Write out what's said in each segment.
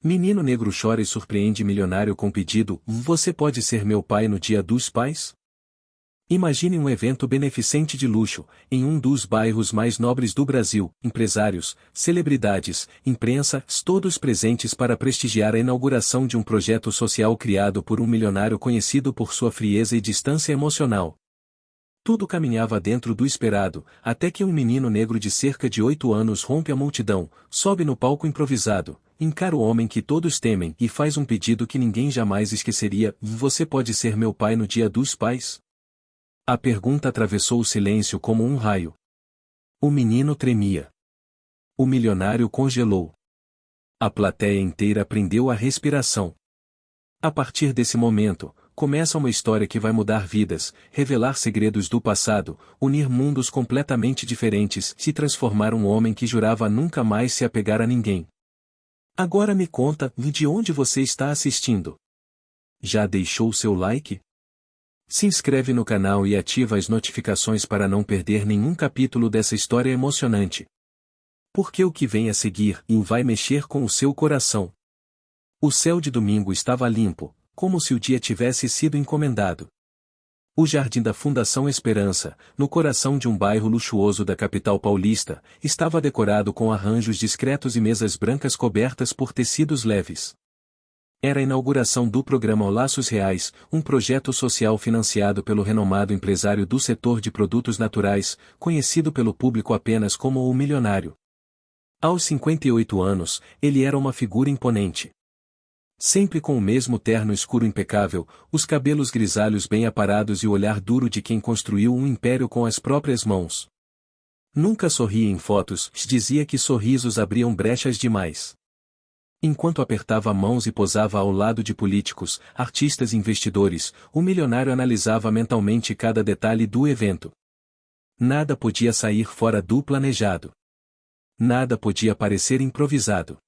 Menino negro chora e surpreende milionário com pedido: Você pode ser meu pai no Dia dos Pais? Imagine um evento beneficente de luxo, em um dos bairros mais nobres do Brasil, empresários, celebridades, imprensa, todos presentes para prestigiar a inauguração de um projeto social criado por um milionário conhecido por sua frieza e distância emocional. Tudo caminhava dentro do esperado, até que um menino negro de cerca de 8 anos rompe a multidão, sobe no palco improvisado, encara o homem que todos temem e faz um pedido que ninguém jamais esqueceria: Você pode ser meu pai no Dia dos Pais? A pergunta atravessou o silêncio como um raio. O menino tremia. O milionário congelou. A plateia inteira prendeu a respiração. A partir desse momento, começa uma história que vai mudar vidas, revelar segredos do passado, unir mundos completamente diferentes, se transformar um homem que jurava nunca mais se apegar a ninguém. Agora me conta, de onde você está assistindo? Já deixou seu like? Se inscreve no canal e ativa as notificações para não perder nenhum capítulo dessa história emocionante. Porque o que vem a seguir vai mexer com o seu coração. O céu de domingo estava limpo, como se o dia tivesse sido encomendado. O jardim da Fundação Esperança, no coração de um bairro luxuoso da capital paulista, estava decorado com arranjos discretos e mesas brancas cobertas por tecidos leves. Era a inauguração do programa Laços Reais, um projeto social financiado pelo renomado empresário do setor de produtos naturais, conhecido pelo público apenas como o Milionário. Aos 58 anos, ele era uma figura imponente. Sempre com o mesmo terno escuro impecável, os cabelos grisalhos bem aparados e o olhar duro de quem construiu um império com as próprias mãos. Nunca sorria em fotos, dizia que sorrisos abriam brechas demais. Enquanto apertava mãos e posava ao lado de políticos, artistas e investidores, o milionário analisava mentalmente cada detalhe do evento. Nada podia sair fora do planejado. Nada podia parecer improvisado.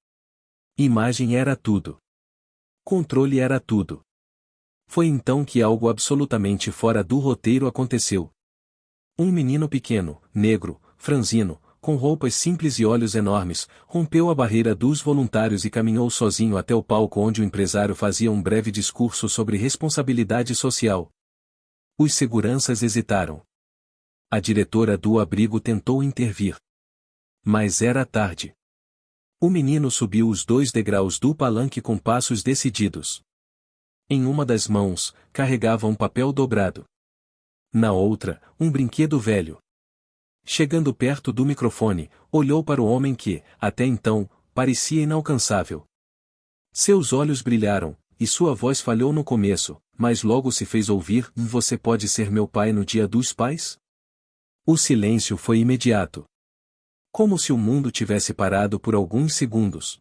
Imagem era tudo. Controle era tudo. Foi então que algo absolutamente fora do roteiro aconteceu. Um menino pequeno, negro, franzino, com roupas simples e olhos enormes, rompeu a barreira dos voluntários e caminhou sozinho até o palco onde o empresário fazia um breve discurso sobre responsabilidade social. Os seguranças hesitaram. A diretora do abrigo tentou intervir. Mas era tarde. O menino subiu os 2 degraus do palanque com passos decididos. Em uma das mãos, carregava um papel dobrado. Na outra, um brinquedo velho. Chegando perto do microfone, olhou para o homem que, até então, parecia inalcançável. Seus olhos brilharam, e sua voz falhou no começo, mas logo se fez ouvir: Você pode ser meu pai no Dia dos Pais? O silêncio foi imediato. Como se o mundo tivesse parado por alguns segundos.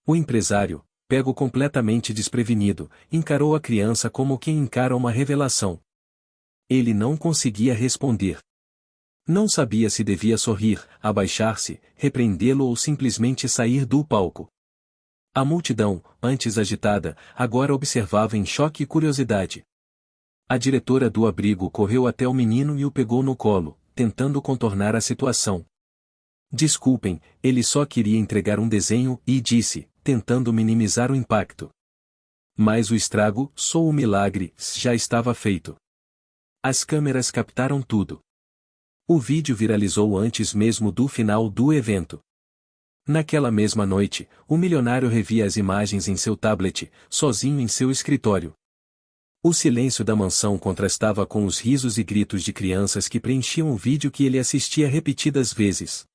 O empresário, pego completamente desprevenido, encarou a criança como quem encara uma revelação. Ele não conseguia responder. Não sabia se devia sorrir, abaixar-se, repreendê-lo ou simplesmente sair do palco. A multidão, antes agitada, agora observava em choque e curiosidade. A diretora do abrigo correu até o menino e o pegou no colo, tentando contornar a situação. Desculpem, ele só queria entregar um desenho, e disse, tentando minimizar o impacto. Mas o estrago, o milagre, já estava feito. As câmeras captaram tudo. O vídeo viralizou antes mesmo do final do evento. Naquela mesma noite, o milionário revia as imagens em seu tablet, sozinho em seu escritório. O silêncio da mansão contrastava com os risos e gritos de crianças que preenchiam o vídeo que ele assistia repetidas vezes.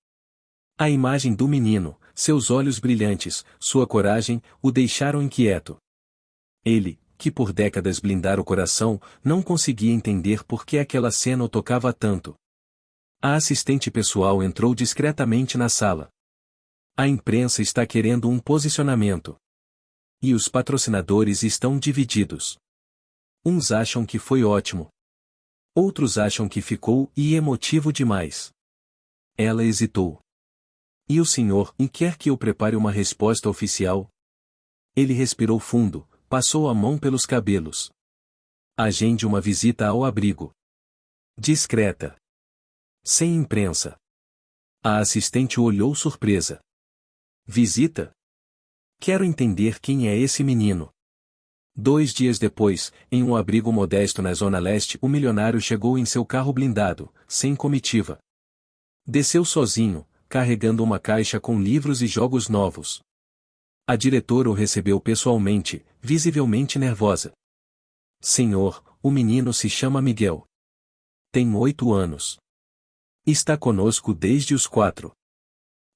A imagem do menino, seus olhos brilhantes, sua coragem, o deixaram inquieto. Ele, que por décadas blindara o coração, não conseguia entender por que aquela cena o tocava tanto. A assistente pessoal entrou discretamente na sala. A imprensa está querendo um posicionamento. E os patrocinadores estão divididos. Uns acham que foi ótimo. Outros acham que ficou emotivo demais. Ela hesitou. E o senhor quer que eu prepare uma resposta oficial? Ele respirou fundo, passou a mão pelos cabelos. Agende uma visita ao abrigo. Discreta. Sem imprensa. A assistente olhou surpresa. Visita? Quero entender quem é esse menino. 2 dias depois, em um abrigo modesto na Zona Leste, o milionário chegou em seu carro blindado, sem comitiva. Desceu sozinho, carregando uma caixa com livros e jogos novos. A diretora o recebeu pessoalmente, visivelmente nervosa. Senhor, o menino se chama Miguel. Tem 8 anos. Está conosco desde os 4.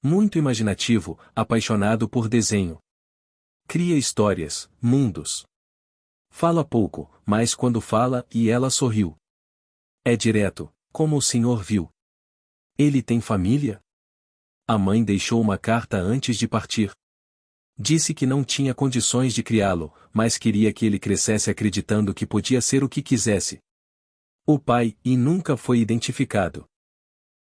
Muito imaginativo, apaixonado por desenho. Cria histórias, mundos. Fala pouco, mas quando fala, e ela sorriu. É direto, como o senhor viu. Ele tem família? A mãe deixou uma carta antes de partir. Disse que não tinha condições de criá-lo, mas queria que ele crescesse acreditando que podia ser o que quisesse. O pai, e nunca foi identificado.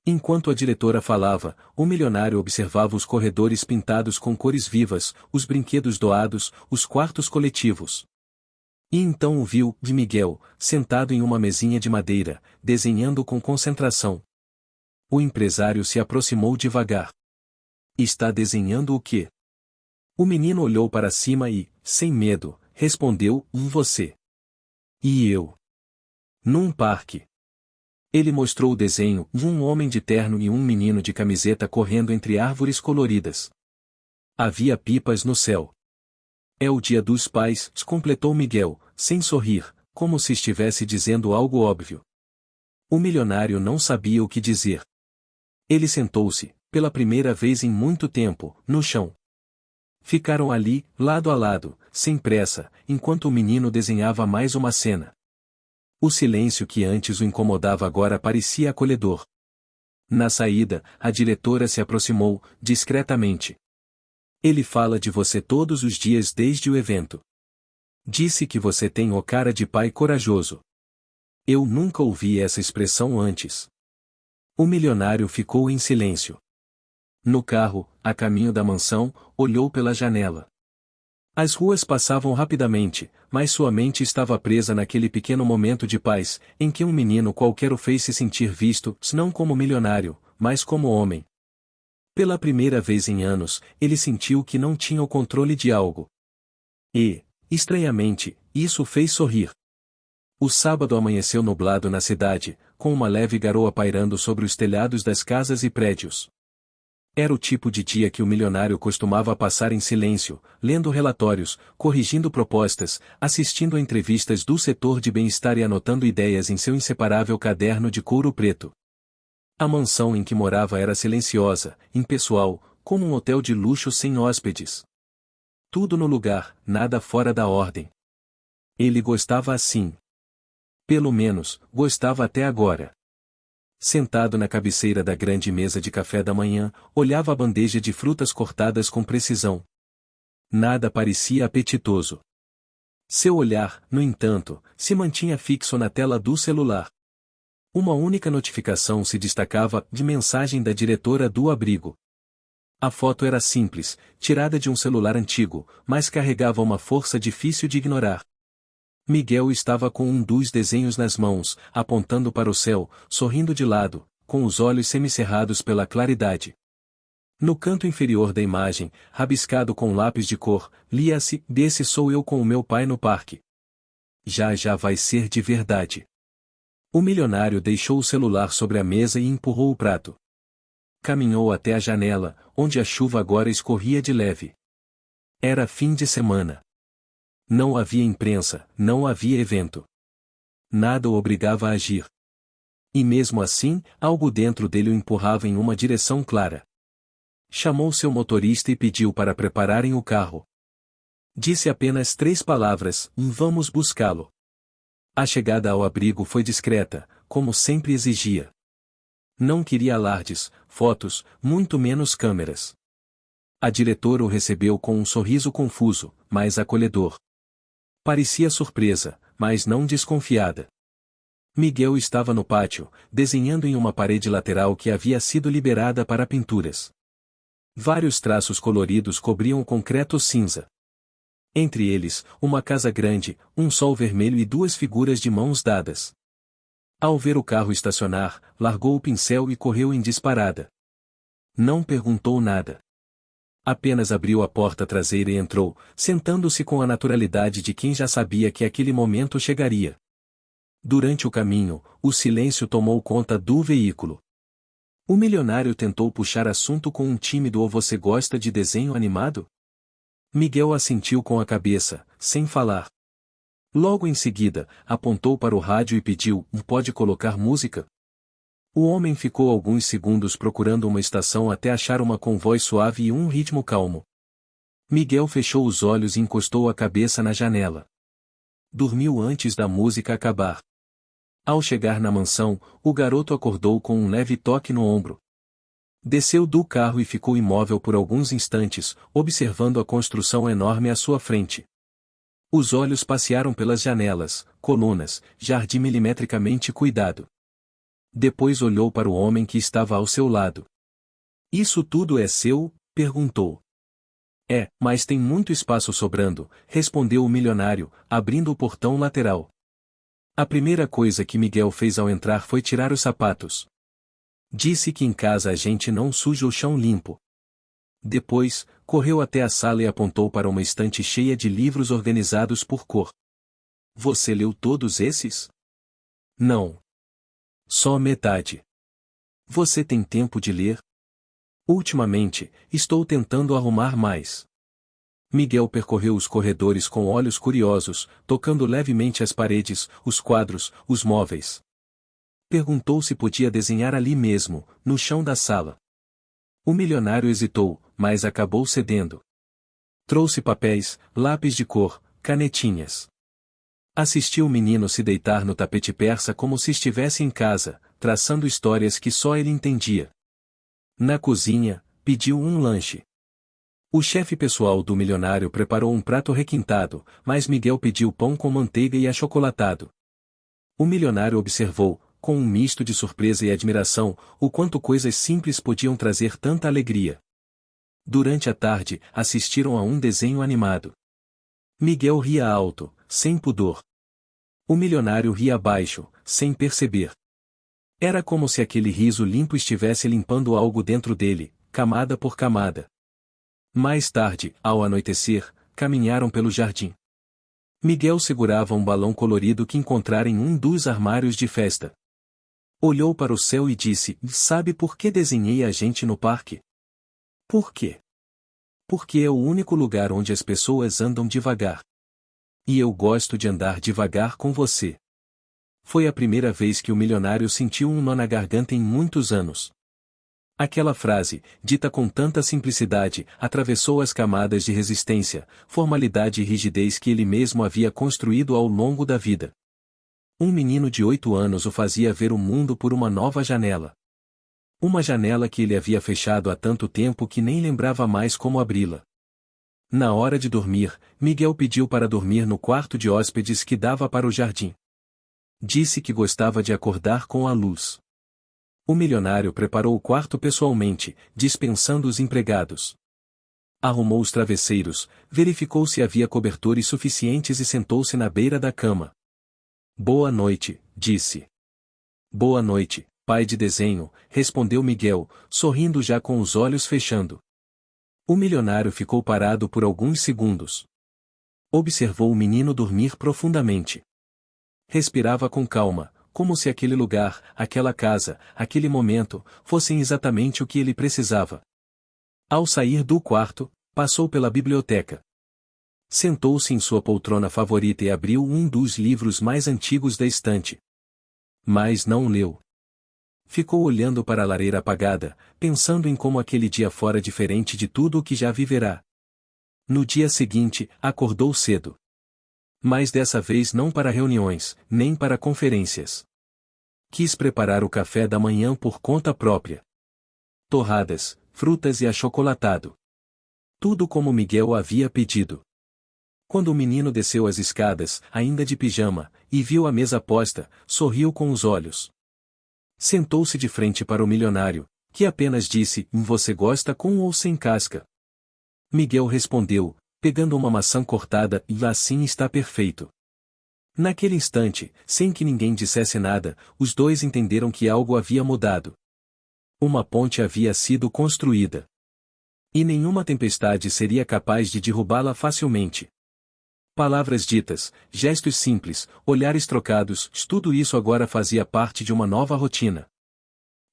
Enquanto a diretora falava, o milionário observava os corredores pintados com cores vivas, os brinquedos doados, os quartos coletivos. E então o viu, de Miguel, sentado em uma mesinha de madeira, desenhando com concentração. O empresário se aproximou devagar. Está desenhando o quê? O menino olhou para cima e, sem medo, respondeu, você. E eu? Num parque. Ele mostrou o desenho de um homem de terno e um menino de camiseta correndo entre árvores coloridas. Havia pipas no céu. É o Dia dos Pais, completou Miguel, sem sorrir, como se estivesse dizendo algo óbvio. O milionário não sabia o que dizer. Ele sentou-se, pela primeira vez em muito tempo, no chão. Ficaram ali, lado a lado, sem pressa, enquanto o menino desenhava mais uma cena. O silêncio que antes o incomodava agora parecia acolhedor. Na saída, a diretora se aproximou, discretamente. Ele fala de você todos os dias desde o evento. Disse que você tem o cara de pai corajoso. Eu nunca ouvi essa expressão antes. O milionário ficou em silêncio. No carro, a caminho da mansão, olhou pela janela. As ruas passavam rapidamente, mas sua mente estava presa naquele pequeno momento de paz, em que um menino qualquer o fez se sentir visto, não como milionário, mas como homem. Pela primeira vez em anos, ele sentiu que não tinha o controle de algo. E, estranhamente, isso o fez sorrir. O sábado amanheceu nublado na cidade, com uma leve garoa pairando sobre os telhados das casas e prédios. Era o tipo de dia que o milionário costumava passar em silêncio, lendo relatórios, corrigindo propostas, assistindo a entrevistas do setor de bem-estar e anotando ideias em seu inseparável caderno de couro preto. A mansão em que morava era silenciosa, impessoal, como um hotel de luxo sem hóspedes. Tudo no lugar, nada fora da ordem. Ele gostava assim. Pelo menos, gostava até agora. Sentado na cabeceira da grande mesa de café da manhã, olhava a bandeja de frutas cortadas com precisão. Nada parecia apetitoso. Seu olhar, no entanto, se mantinha fixo na tela do celular. Uma única notificação se destacava, de mensagem da diretora do abrigo. A foto era simples, tirada de um celular antigo, mas carregava uma força difícil de ignorar. Miguel estava com um dos desenhos nas mãos, apontando para o céu, sorrindo de lado, com os olhos semicerrados pela claridade. No canto inferior da imagem, rabiscado com lápis de cor, lia-se: "Desse sou eu com o meu pai no parque. Já já vai ser de verdade." O milionário deixou o celular sobre a mesa e empurrou o prato. Caminhou até a janela, onde a chuva agora escorria de leve. Era fim de semana. Não havia imprensa, não havia evento. Nada o obrigava a agir. E mesmo assim, algo dentro dele o empurrava em uma direção clara. Chamou seu motorista e pediu para prepararem o carro. Disse apenas 3 palavras: "Vamos buscá-lo." A chegada ao abrigo foi discreta, como sempre exigia. Não queria alardes, fotos, muito menos câmeras. A diretora o recebeu com um sorriso confuso, mas acolhedor. Parecia surpresa, mas não desconfiada. Miguel estava no pátio, desenhando em uma parede lateral que havia sido liberada para pinturas. Vários traços coloridos cobriam o concreto cinza. Entre eles, uma casa grande, um sol vermelho e 2 figuras de mãos dadas. Ao ver o carro estacionar, largou o pincel e correu em disparada. Não perguntou nada. Apenas abriu a porta traseira e entrou, sentando-se com a naturalidade de quem já sabia que aquele momento chegaria. Durante o caminho, o silêncio tomou conta do veículo. O milionário tentou puxar assunto com um tímido "ou você gosta de desenho animado?" Miguel assentiu com a cabeça, sem falar. Logo em seguida, apontou para o rádio e pediu: "Pode colocar música?" O homem ficou alguns segundos procurando uma estação até achar uma com voz suave e um ritmo calmo. Miguel fechou os olhos e encostou a cabeça na janela. Dormiu antes da música acabar. Ao chegar na mansão, o garoto acordou com um leve toque no ombro. Desceu do carro e ficou imóvel por alguns instantes, observando a construção enorme à sua frente. Os olhos passearam pelas janelas, colunas, jardim milimetricamente cuidado. Depois olhou para o homem que estava ao seu lado. "Isso tudo é seu?" perguntou. "É, mas tem muito espaço sobrando", respondeu o milionário, abrindo o portão lateral. A primeira coisa que Miguel fez ao entrar foi tirar os sapatos. Disse que em casa a gente não suja o chão limpo. Depois, correu até a sala e apontou para uma estante cheia de livros organizados por cor. "Você leu todos esses?" "Não. Só metade." "Você tem tempo de ler?" "Ultimamente, estou tentando arrumar mais." Miguel percorreu os corredores com olhos curiosos, tocando levemente as paredes, os quadros, os móveis. Perguntou se podia desenhar ali mesmo, no chão da sala. O milionário hesitou, mas acabou cedendo. Trouxe papéis, lápis de cor, canetinhas. Assistiu o menino se deitar no tapete persa como se estivesse em casa, traçando histórias que só ele entendia. Na cozinha, pediu um lanche. O chefe pessoal do milionário preparou um prato requintado, mas Miguel pediu pão com manteiga e achocolatado. O milionário observou, com um misto de surpresa e admiração, o quanto coisas simples podiam trazer tanta alegria. Durante a tarde, assistiram a um desenho animado. Miguel ria alto, sem pudor. O milionário ria baixo, sem perceber. Era como se aquele riso limpo estivesse limpando algo dentro dele, camada por camada. Mais tarde, ao anoitecer, caminharam pelo jardim. Miguel segurava um balão colorido que encontrara em um dos armários de festa. Olhou para o céu e disse: "Sabe por que desenhei a gente no parque?" "Por quê?" "Porque é o único lugar onde as pessoas andam devagar. E eu gosto de andar devagar com você." Foi a primeira vez que o milionário sentiu um nó na garganta em muitos anos. Aquela frase, dita com tanta simplicidade, atravessou as camadas de resistência, formalidade e rigidez que ele mesmo havia construído ao longo da vida. Um menino de 8 anos o fazia ver o mundo por uma nova janela. Uma janela que ele havia fechado há tanto tempo que nem lembrava mais como abri-la. Na hora de dormir, Miguel pediu para dormir no quarto de hóspedes que dava para o jardim. Disse que gostava de acordar com a luz. O milionário preparou o quarto pessoalmente, dispensando os empregados. Arrumou os travesseiros, verificou se havia cobertores suficientes e sentou-se na beira da cama. "Boa noite", disse. "Boa noite, pai de desenho", respondeu Miguel, sorrindo já com os olhos fechando. O milionário ficou parado por alguns segundos. Observou o menino dormir profundamente. Respirava com calma, como se aquele lugar, aquela casa, aquele momento, fossem exatamente o que ele precisava. Ao sair do quarto, passou pela biblioteca. Sentou-se em sua poltrona favorita e abriu um dos livros mais antigos da estante. Mas não leu. Ficou olhando para a lareira apagada, pensando em como aquele dia fora diferente de tudo o que já viverá. No dia seguinte, acordou cedo. Mas dessa vez não para reuniões, nem para conferências. Quis preparar o café da manhã por conta própria. Torradas, frutas e achocolatado. Tudo como Miguel havia pedido. Quando o menino desceu as escadas, ainda de pijama, e viu a mesa posta, sorriu com os olhos. Sentou-se de frente para o milionário, que apenas disse: "Você gosta com ou sem casca?" Miguel respondeu, pegando uma maçã cortada: "E assim está perfeito." Naquele instante, sem que ninguém dissesse nada, os dois entenderam que algo havia mudado. Uma ponte havia sido construída. E nenhuma tempestade seria capaz de derrubá-la facilmente. Palavras ditas, gestos simples, olhares trocados, tudo isso agora fazia parte de uma nova rotina.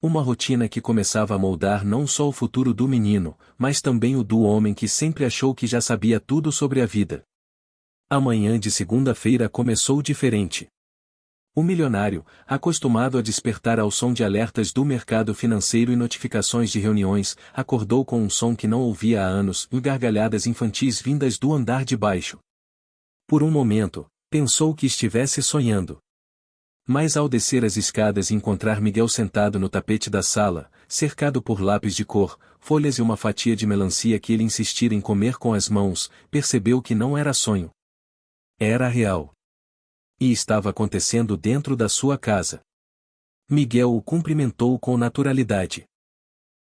Uma rotina que começava a moldar não só o futuro do menino, mas também o do homem que sempre achou que já sabia tudo sobre a vida. A manhã de segunda-feira começou diferente. O milionário, acostumado a despertar ao som de alertas do mercado financeiro e notificações de reuniões, acordou com um som que não ouvia há anos e gargalhadas infantis vindas do andar de baixo. Por um momento, pensou que estivesse sonhando. Mas ao descer as escadas e encontrar Miguel sentado no tapete da sala, cercado por lápis de cor, folhas e uma fatia de melancia que ele insistira em comer com as mãos, percebeu que não era sonho. Era real. E estava acontecendo dentro da sua casa. Miguel o cumprimentou com naturalidade.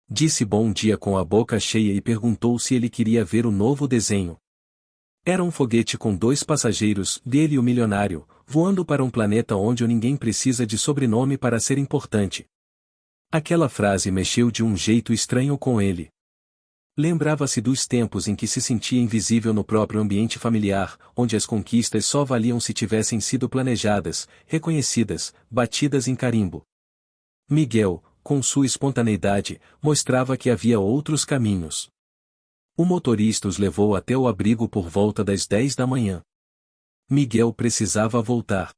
Disse bom dia com a boca cheia e perguntou se ele queria ver o novo desenho. Era um foguete com 2 passageiros, dele e o milionário, voando para um planeta onde ninguém precisa de sobrenome para ser importante. Aquela frase mexeu de um jeito estranho com ele. Lembrava-se dos tempos em que se sentia invisível no próprio ambiente familiar, onde as conquistas só valiam se tivessem sido planejadas, reconhecidas, batidas em carimbo. Miguel, com sua espontaneidade, mostrava que havia outros caminhos. O motorista os levou até o abrigo por volta das 10 da manhã. Miguel precisava voltar.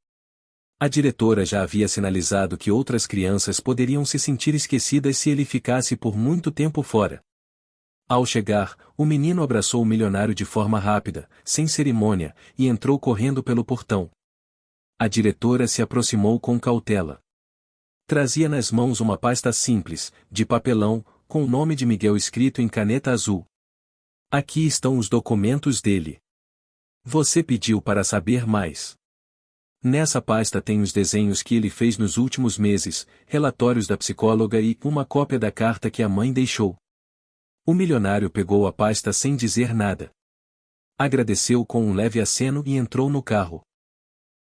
A diretora já havia sinalizado que outras crianças poderiam se sentir esquecidas se ele ficasse por muito tempo fora. Ao chegar, o menino abraçou o milionário de forma rápida, sem cerimônia, e entrou correndo pelo portão. A diretora se aproximou com cautela. Trazia nas mãos uma pasta simples, de papelão, com o nome de Miguel escrito em caneta azul. Aqui estão os documentos dele. Você pediu para saber mais. Nessa pasta tem os desenhos que ele fez nos últimos meses, relatórios da psicóloga e uma cópia da carta que a mãe deixou. O milionário pegou a pasta sem dizer nada. Agradeceu com um leve aceno e entrou no carro.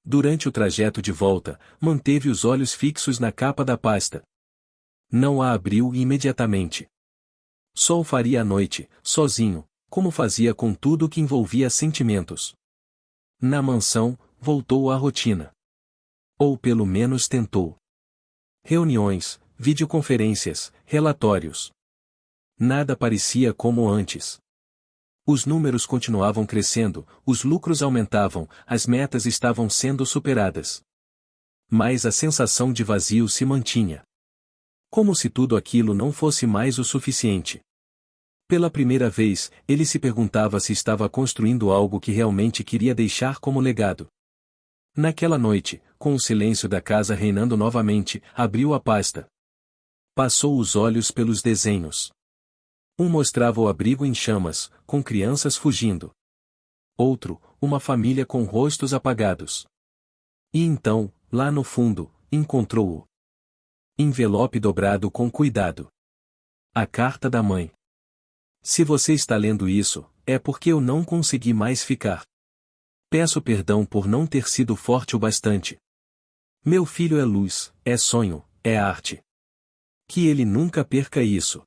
Durante o trajeto de volta, manteve os olhos fixos na capa da pasta. Não a abriu imediatamente. Só o faria à noite, sozinho, como fazia com tudo que envolvia sentimentos. Na mansão, voltou à rotina. Ou pelo menos tentou. Reuniões, videoconferências, relatórios. Nada parecia como antes. Os números continuavam crescendo, os lucros aumentavam, as metas estavam sendo superadas. Mas a sensação de vazio se mantinha. Como se tudo aquilo não fosse mais o suficiente. Pela primeira vez, ele se perguntava se estava construindo algo que realmente queria deixar como legado. Naquela noite, com o silêncio da casa reinando novamente, abriu a pasta. Passou os olhos pelos desenhos. Um mostrava o abrigo em chamas, com crianças fugindo. Outro, uma família com rostos apagados. E então, lá no fundo, encontrou o envelope dobrado com cuidado. A carta da mãe. Se você está lendo isso, é porque eu não consegui mais ficar. Peço perdão por não ter sido forte o bastante. Meu filho é luz, é sonho, é arte. Que ele nunca perca isso.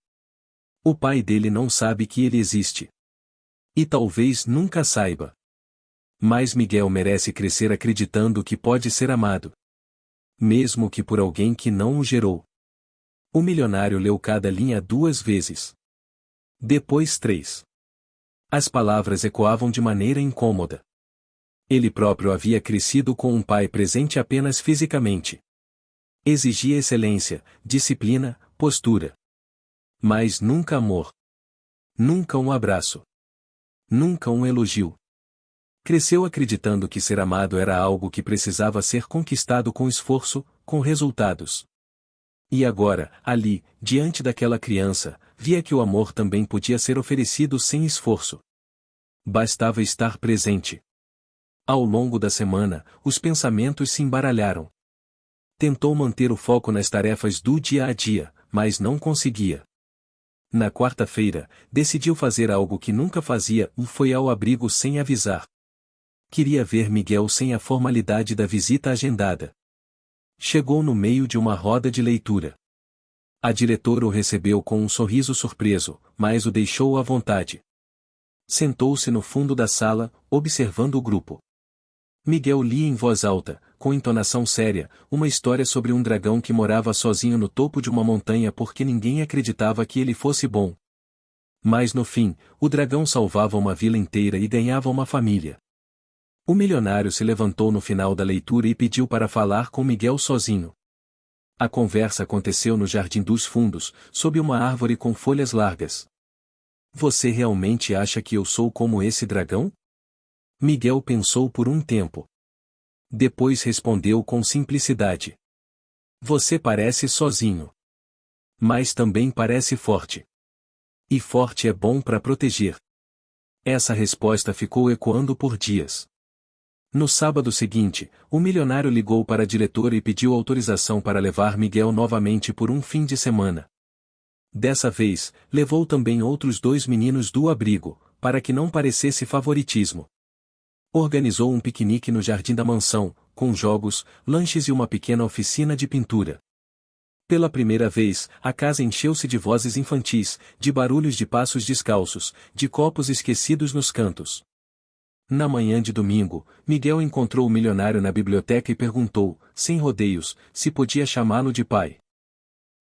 O pai dele não sabe que ele existe. E talvez nunca saiba. Mas Miguel merece crescer acreditando que pode ser amado. Mesmo que por alguém que não o gerou. O milionário leu cada linha 2 vezes. Depois 3. As palavras ecoavam de maneira incômoda. Ele próprio havia crescido com um pai presente apenas fisicamente. Exigia excelência, disciplina, postura. Mas nunca amor. Nunca um abraço. Nunca um elogio. Cresceu acreditando que ser amado era algo que precisava ser conquistado com esforço, com resultados. E agora, ali, diante daquela criança, via que o amor também podia ser oferecido sem esforço. Bastava estar presente. Ao longo da semana, os pensamentos se embaralharam. Tentou manter o foco nas tarefas do dia a dia, mas não conseguia. Na quarta-feira, decidiu fazer algo que nunca fazia e foi ao abrigo sem avisar. Queria ver Miguel sem a formalidade da visita agendada. Chegou no meio de uma roda de leitura. A diretora o recebeu com um sorriso surpreso, mas o deixou à vontade. Sentou-se no fundo da sala, observando o grupo. Miguel lia em voz alta, com entonação séria, uma história sobre um dragão que morava sozinho no topo de uma montanha porque ninguém acreditava que ele fosse bom. Mas no fim, o dragão salvava uma vila inteira e ganhava uma família. O milionário se levantou no final da leitura e pediu para falar com Miguel sozinho. A conversa aconteceu no Jardim dos Fundos, sob uma árvore com folhas largas. Você realmente acha que eu sou como esse dragão? Miguel pensou por um tempo. Depois respondeu com simplicidade. Você parece sozinho. Mas também parece forte. E forte é bom para proteger. Essa resposta ficou ecoando por dias. No sábado seguinte, o milionário ligou para a diretora e pediu autorização para levar Miguel novamente por um fim de semana. Dessa vez, levou também outros 2 meninos do abrigo, para que não parecesse favoritismo. Organizou um piquenique no jardim da mansão, com jogos, lanches e uma pequena oficina de pintura. Pela primeira vez, a casa encheu-se de vozes infantis, de barulhos de passos descalços, de copos esquecidos nos cantos. Na manhã de domingo, Miguel encontrou o milionário na biblioteca e perguntou, sem rodeios, se podia chamá-lo de pai.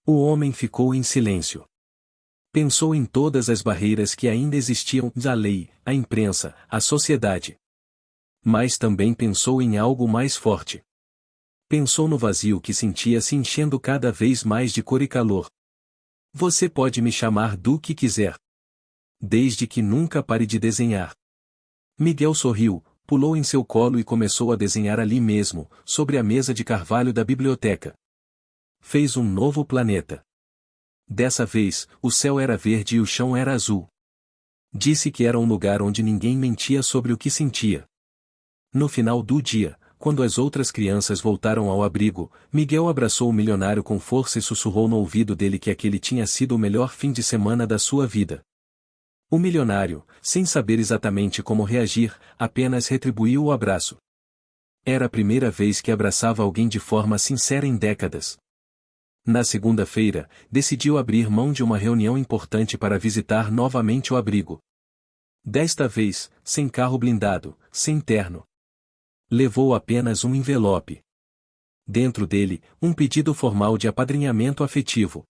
O homem ficou em silêncio. Pensou em todas as barreiras que ainda existiam, a lei, a imprensa, a sociedade. Mas também pensou em algo mais forte. Pensou no vazio que sentia se enchendo cada vez mais de cor e calor. Você pode me chamar do que quiser. Desde que nunca pare de desenhar. Miguel sorriu, pulou em seu colo e começou a desenhar ali mesmo, sobre a mesa de carvalho da biblioteca. Fez um novo planeta. Dessa vez, o céu era verde e o chão era azul. Disse que era um lugar onde ninguém mentia sobre o que sentia. No final do dia, quando as outras crianças voltaram ao abrigo, Miguel abraçou o milionário com força e sussurrou no ouvido dele que aquele tinha sido o melhor fim de semana da sua vida. O milionário, sem saber exatamente como reagir, apenas retribuiu o abraço. Era a primeira vez que abraçava alguém de forma sincera em décadas. Na segunda-feira, decidiu abrir mão de uma reunião importante para visitar novamente o abrigo. Desta vez, sem carro blindado, sem terno. Levou apenas um envelope. Dentro dele, um pedido formal de apadrinhamento afetivo.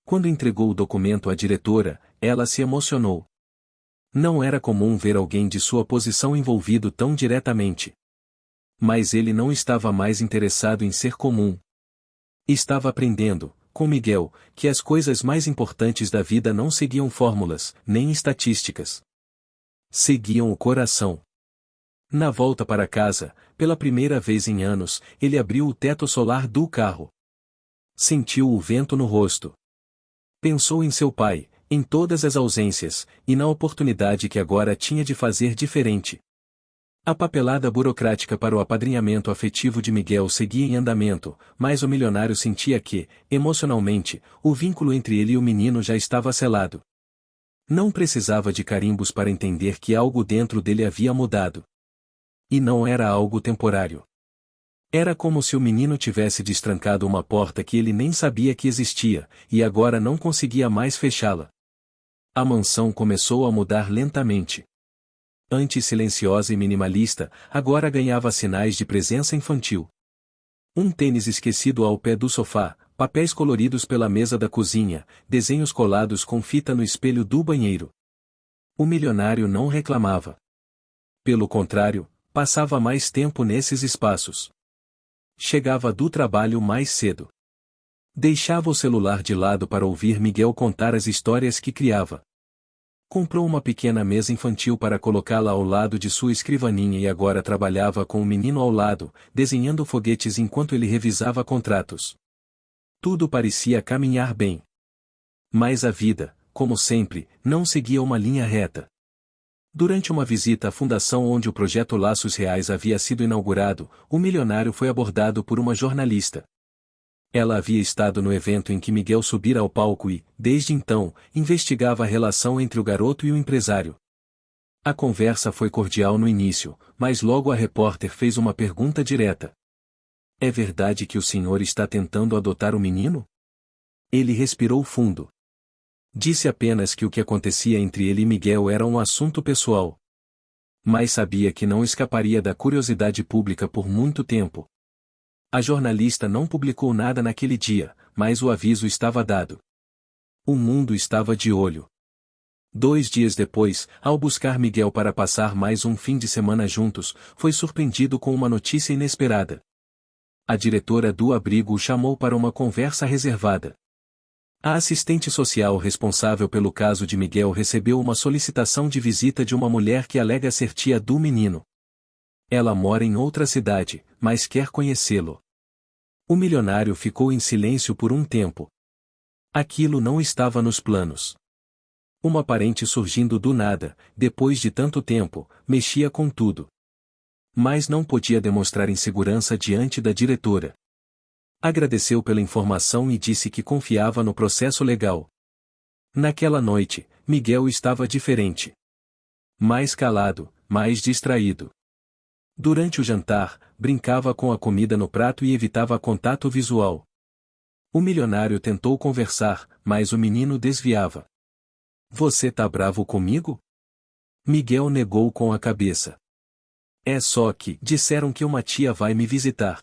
Quando entregou o documento à diretora, ela se emocionou. Não era comum ver alguém de sua posição envolvido tão diretamente. Mas ele não estava mais interessado em ser comum. Estava aprendendo, com Miguel, que as coisas mais importantes da vida não seguiam fórmulas, nem estatísticas. Seguiam o coração. Na volta para casa, pela primeira vez em anos, ele abriu o teto solar do carro. Sentiu o vento no rosto. Pensou em seu pai, em todas as ausências, e na oportunidade que agora tinha de fazer diferente. A papelada burocrática para o apadrinhamento afetivo de Miguel seguia em andamento, mas o milionário sentia que, emocionalmente, o vínculo entre ele e o menino já estava selado. Não precisava de carimbos para entender que algo dentro dele havia mudado. E não era algo temporário. Era como se o menino tivesse destrancado uma porta que ele nem sabia que existia, e agora não conseguia mais fechá-la. A mansão começou a mudar lentamente. Antes silenciosa e minimalista, agora ganhava sinais de presença infantil. Um tênis esquecido ao pé do sofá, papéis coloridos pela mesa da cozinha, desenhos colados com fita no espelho do banheiro. O milionário não reclamava. Pelo contrário, passava mais tempo nesses espaços. Chegava do trabalho mais cedo. Deixava o celular de lado para ouvir Miguel contar as histórias que criava. Comprou uma pequena mesa infantil para colocá-la ao lado de sua escrivaninha e agora trabalhava com o menino ao lado, desenhando foguetes enquanto ele revisava contratos. Tudo parecia caminhar bem. Mas a vida, como sempre, não seguia uma linha reta. Durante uma visita à fundação onde o projeto Laços Reais havia sido inaugurado, o milionário foi abordado por uma jornalista. Ela havia estado no evento em que Miguel subira ao palco e, desde então, investigava a relação entre o garoto e o empresário. A conversa foi cordial no início, mas logo a repórter fez uma pergunta direta. É verdade que o senhor está tentando adotar o menino? Ele respirou fundo. Disse apenas que o que acontecia entre ele e Miguel era um assunto pessoal. Mas sabia que não escaparia da curiosidade pública por muito tempo. A jornalista não publicou nada naquele dia, mas o aviso estava dado. O mundo estava de olho. 2 dias depois, ao buscar Miguel para passar mais um fim de semana juntos, foi surpreendido com uma notícia inesperada. A diretora do abrigo o chamou para uma conversa reservada. A assistente social responsável pelo caso de Miguel recebeu uma solicitação de visita de uma mulher que alega ser tia do menino. Ela mora em outra cidade, mas quer conhecê-lo. O milionário ficou em silêncio por um tempo. Aquilo não estava nos planos. Uma parente surgindo do nada, depois de tanto tempo, mexia com tudo. Mas não podia demonstrar insegurança diante da diretora. Agradeceu pela informação e disse que confiava no processo legal. Naquela noite, Miguel estava diferente. Mais calado, mais distraído. Durante o jantar, brincava com a comida no prato e evitava contato visual. O milionário tentou conversar, mas o menino desviava. Você tá bravo comigo? Miguel negou com a cabeça. É só que disseram que uma tia vai me visitar.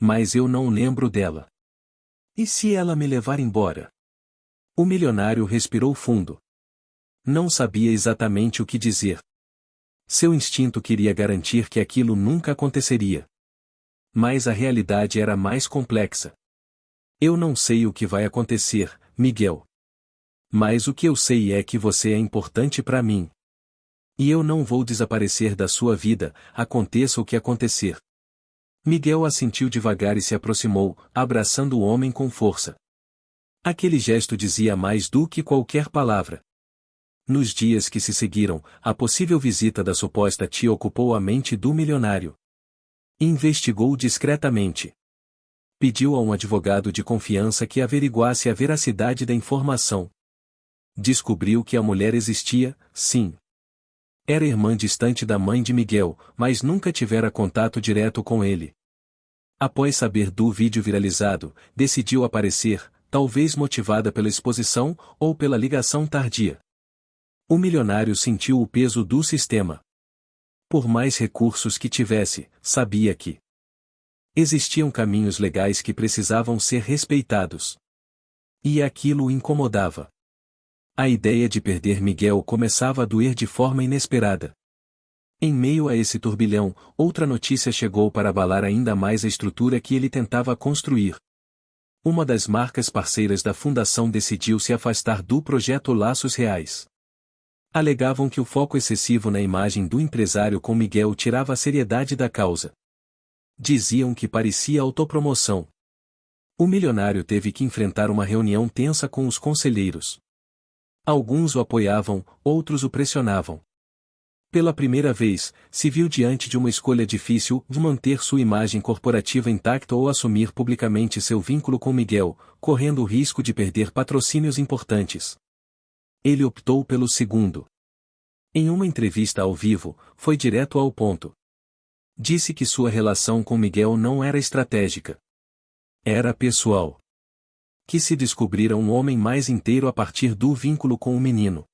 Mas eu não lembro dela. E se ela me levar embora? O milionário respirou fundo. Não sabia exatamente o que dizer. Seu instinto queria garantir que aquilo nunca aconteceria. Mas a realidade era mais complexa. Eu não sei o que vai acontecer, Miguel. Mas o que eu sei é que você é importante para mim. E eu não vou desaparecer da sua vida, aconteça o que acontecer. Miguel assentiu devagar e se aproximou, abraçando o homem com força. Aquele gesto dizia mais do que qualquer palavra. Nos dias que se seguiram, a possível visita da suposta tia ocupou a mente do milionário. Investigou discretamente. Pediu a um advogado de confiança que averiguasse a veracidade da informação. Descobriu que a mulher existia, sim. Era irmã distante da mãe de Miguel, mas nunca tivera contato direto com ele. Após saber do vídeo viralizado, decidiu aparecer, talvez motivada pela exposição ou pela ligação tardia. O milionário sentiu o peso do sistema. Por mais recursos que tivesse, sabia que existiam caminhos legais que precisavam ser respeitados. E aquilo o incomodava. A ideia de perder Miguel começava a doer de forma inesperada. Em meio a esse turbilhão, outra notícia chegou para abalar ainda mais a estrutura que ele tentava construir. Uma das marcas parceiras da fundação decidiu se afastar do projeto Laços Reais. Alegavam que o foco excessivo na imagem do empresário com Miguel tirava a seriedade da causa. Diziam que parecia autopromoção. O milionário teve que enfrentar uma reunião tensa com os conselheiros. Alguns o apoiavam, outros o pressionavam. Pela primeira vez, se viu diante de uma escolha difícil de manter sua imagem corporativa intacta ou assumir publicamente seu vínculo com Miguel, correndo o risco de perder patrocínios importantes. Ele optou pelo segundo. Em uma entrevista ao vivo, foi direto ao ponto. Disse que sua relação com Miguel não era estratégica. Era pessoal. Que se descobrira um homem mais inteiro a partir do vínculo com o menino.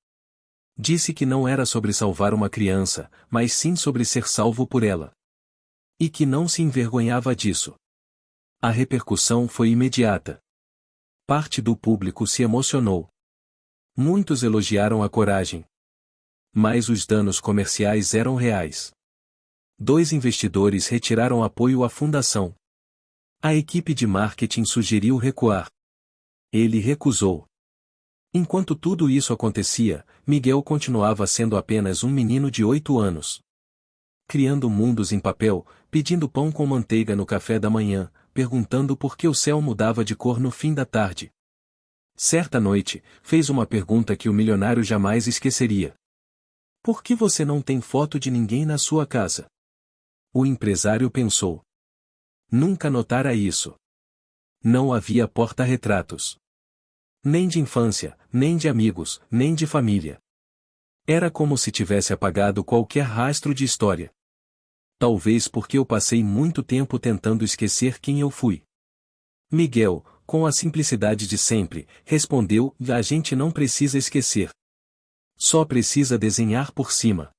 Disse que não era sobre salvar uma criança, mas sim sobre ser salvo por ela. E que não se envergonhava disso. A repercussão foi imediata. Parte do público se emocionou. Muitos elogiaram a coragem. Mas os danos comerciais eram reais. 2 investidores retiraram apoio à fundação. A equipe de marketing sugeriu recuar. Ele recusou. Enquanto tudo isso acontecia, Miguel continuava sendo apenas um menino de 8 anos. Criando mundos em papel, pedindo pão com manteiga no café da manhã, perguntando por que o céu mudava de cor no fim da tarde. Certa noite, fez uma pergunta que o milionário jamais esqueceria. Por que você não tem foto de ninguém na sua casa? O empresário pensou. Nunca notara isso. Não havia porta-retratos. Nem de infância, nem de amigos, nem de família. Era como se tivesse apagado qualquer rastro de história. Talvez porque eu passei muito tempo tentando esquecer quem eu fui. Miguel, Com a simplicidade de sempre, respondeu: a gente não precisa esquecer. Só precisa desenhar por cima.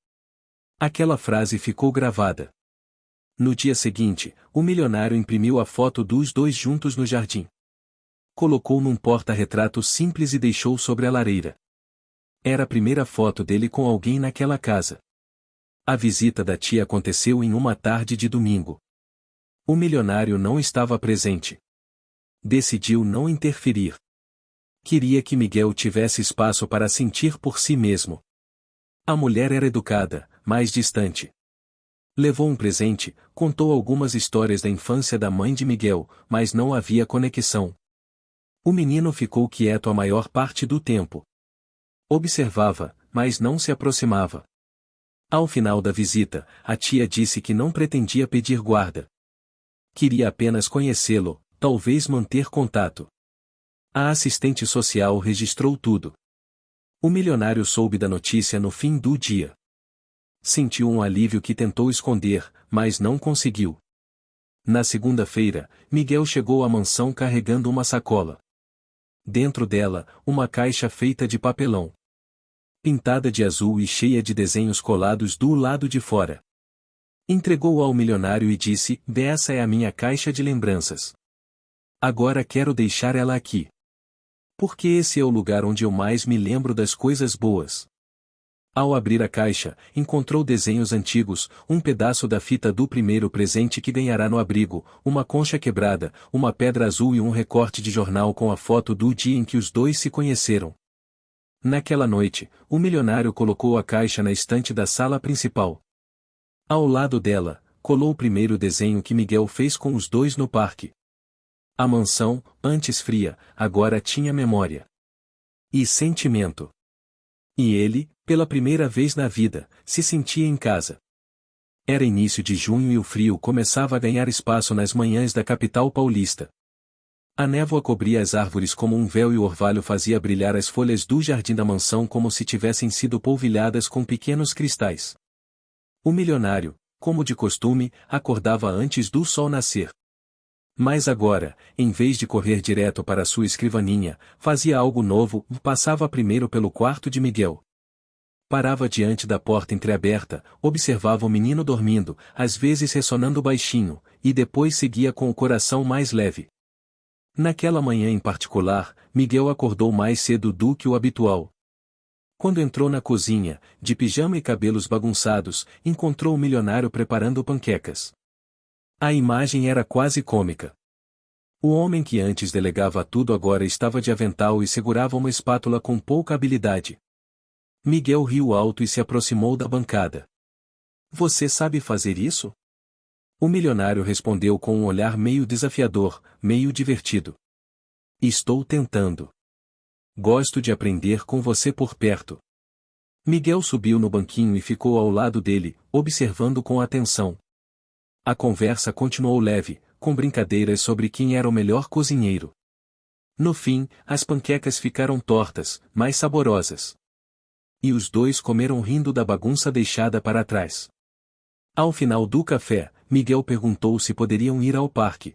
Aquela frase ficou gravada. No dia seguinte, o milionário imprimiu a foto dos dois juntos no jardim. Colocou num porta-retrato simples e deixou sobre a lareira. Era a primeira foto dele com alguém naquela casa. A visita da tia aconteceu em uma tarde de domingo. O milionário não estava presente. Decidiu não interferir. Queria que Miguel tivesse espaço para sentir por si mesmo. A mulher era educada, mas distante. Levou um presente, contou algumas histórias da infância da mãe de Miguel, mas não havia conexão. O menino ficou quieto a maior parte do tempo. Observava, mas não se aproximava. Ao final da visita, a tia disse que não pretendia pedir guarda. Queria apenas conhecê-lo, talvez manter contato. A assistente social registrou tudo. O milionário soube da notícia no fim do dia. Sentiu um alívio que tentou esconder, mas não conseguiu. Na segunda-feira, Miguel chegou à mansão carregando uma sacola. Dentro dela, uma caixa feita de papelão. Pintada de azul e cheia de desenhos colados do lado de fora. Entregou ao milionário e disse: essa é a minha caixa de lembranças. Agora quero deixar ela aqui. Porque esse é o lugar onde eu mais me lembro das coisas boas. Ao abrir a caixa, encontrou desenhos antigos, um pedaço da fita do primeiro presente que ganhará no abrigo, uma concha quebrada, uma pedra azul e um recorte de jornal com a foto do dia em que os dois se conheceram. Naquela noite, o milionário colocou a caixa na estante da sala principal. Ao lado dela, colou o primeiro desenho que Miguel fez com os dois no parque. A mansão, antes fria, agora tinha memória. E sentimento. E ele, pela primeira vez na vida, se sentia em casa. Era início de junho e o frio começava a ganhar espaço nas manhãs da capital paulista. A névoa cobria as árvores como um véu e o orvalho fazia brilhar as folhas do jardim da mansão como se tivessem sido polvilhadas com pequenos cristais. O milionário, como de costume, acordava antes do sol nascer. Mas agora, em vez de correr direto para sua escrivaninha, fazia algo novo, passava primeiro pelo quarto de Miguel. Parava diante da porta entreaberta, observava o menino dormindo, às vezes ressonando baixinho, e depois seguia com o coração mais leve. Naquela manhã em particular, Miguel acordou mais cedo do que o habitual. Quando entrou na cozinha, de pijama e cabelos bagunçados, encontrou o milionário preparando panquecas. A imagem era quase cômica. O homem que antes delegava tudo agora estava de avental e segurava uma espátula com pouca habilidade. Miguel riu alto e se aproximou da bancada. Você sabe fazer isso? O milionário respondeu com um olhar meio desafiador, meio divertido. Estou tentando. Gosto de aprender com você por perto. Miguel subiu no banquinho e ficou ao lado dele, observando com atenção. A conversa continuou leve, com brincadeiras sobre quem era o melhor cozinheiro. No fim, as panquecas ficaram tortas, mas saborosas. E os dois comeram rindo da bagunça deixada para trás. Ao final do café, Miguel perguntou se poderiam ir ao parque.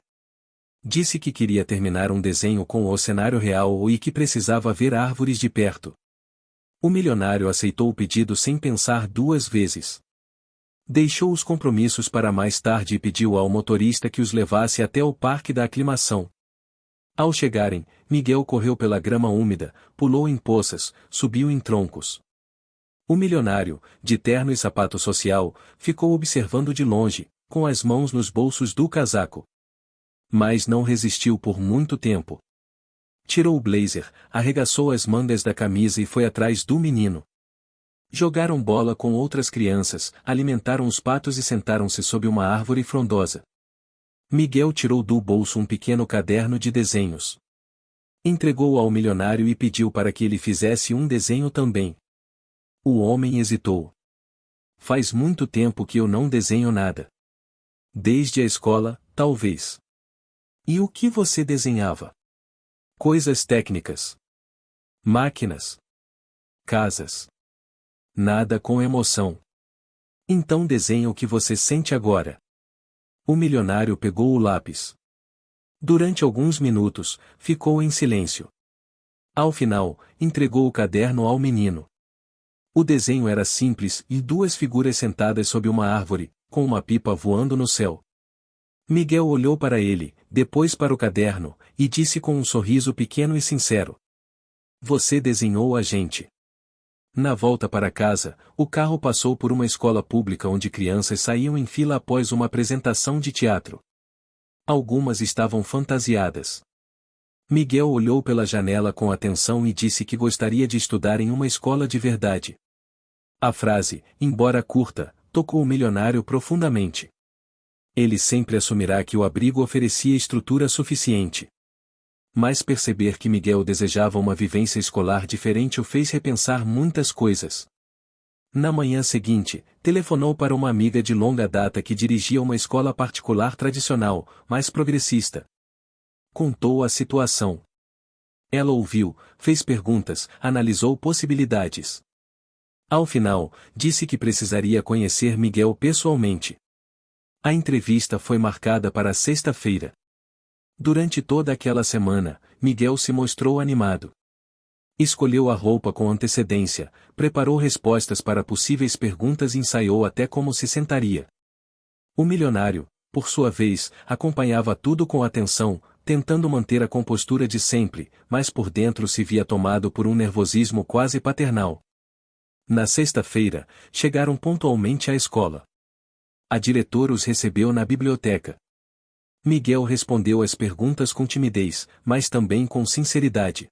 Disse que queria terminar um desenho com o cenário real e que precisava ver árvores de perto. O milionário aceitou o pedido sem pensar duas vezes. Deixou os compromissos para mais tarde e pediu ao motorista que os levasse até o parque da aclimação. Ao chegarem, Miguel correu pela grama úmida, pulou em poças, subiu em troncos. O milionário, de terno e sapato social, ficou observando de longe, com as mãos nos bolsos do casaco. Mas não resistiu por muito tempo. Tirou o blazer, arregaçou as mangas da camisa e foi atrás do menino. Jogaram bola com outras crianças, alimentaram os patos e sentaram-se sob uma árvore frondosa. Miguel tirou do bolso um pequeno caderno de desenhos. Entregou-o ao milionário e pediu para que ele fizesse um desenho também. O homem hesitou. Faz muito tempo que eu não desenho nada. Desde a escola, talvez. E o que você desenhava? Coisas técnicas. Máquinas. Casas. Nada com emoção. Então desenha o que você sente agora. O milionário pegou o lápis. Durante alguns minutos, ficou em silêncio. Ao final, entregou o caderno ao menino. O desenho era simples e duas figuras sentadas sob uma árvore, com uma pipa voando no céu. Miguel olhou para ele, depois para o caderno, e disse com um sorriso pequeno e sincero: "Você desenhou a gente." Na volta para casa, o carro passou por uma escola pública onde crianças saíam em fila após uma apresentação de teatro. Algumas estavam fantasiadas. Miguel olhou pela janela com atenção e disse que gostaria de estudar em uma escola de verdade. A frase, embora curta, tocou o milionário profundamente. Ele sempre assumirá que o abrigo oferecia estrutura suficiente. Mas perceber que Miguel desejava uma vivência escolar diferente o fez repensar muitas coisas. Na manhã seguinte, telefonou para uma amiga de longa data que dirigia uma escola particular tradicional, mais progressista. Contou a situação. Ela ouviu, fez perguntas, analisou possibilidades. Ao final, disse que precisaria conhecer Miguel pessoalmente. A entrevista foi marcada para sexta-feira. Durante toda aquela semana, Miguel se mostrou animado. Escolheu a roupa com antecedência, preparou respostas para possíveis perguntas e ensaiou até como se sentaria. O milionário, por sua vez, acompanhava tudo com atenção, tentando manter a compostura de sempre, mas por dentro se via tomado por um nervosismo quase paternal. Na sexta-feira, chegaram pontualmente à escola. A diretora os recebeu na biblioteca. Miguel respondeu às perguntas com timidez, mas também com sinceridade.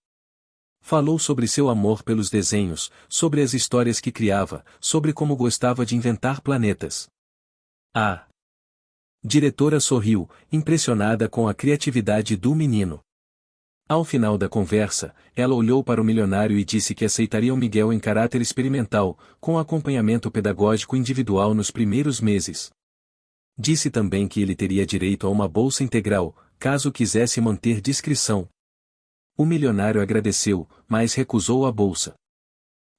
Falou sobre seu amor pelos desenhos, sobre as histórias que criava, sobre como gostava de inventar planetas. A diretora sorriu, impressionada com a criatividade do menino. Ao final da conversa, ela olhou para o milionário e disse que aceitaria o Miguel em caráter experimental, com acompanhamento pedagógico individual nos primeiros meses. Disse também que ele teria direito a uma bolsa integral, caso quisesse manter discrição. O milionário agradeceu, mas recusou a bolsa.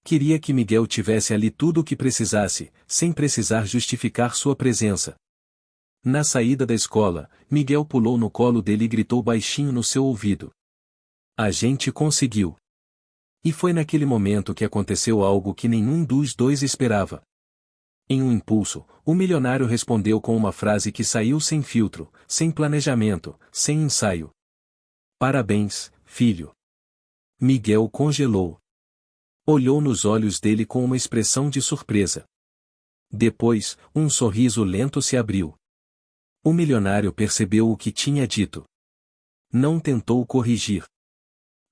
Queria que Miguel tivesse ali tudo o que precisasse, sem precisar justificar sua presença. Na saída da escola, Miguel pulou no colo dele e gritou baixinho no seu ouvido: "A gente conseguiu!" E foi naquele momento que aconteceu algo que nenhum dos dois esperava. Em um impulso, o milionário respondeu com uma frase que saiu sem filtro, sem planejamento, sem ensaio: "Parabéns, filho." Miguel congelou. Olhou nos olhos dele com uma expressão de surpresa. Depois, um sorriso lento se abriu. O milionário percebeu o que tinha dito. Não tentou corrigir.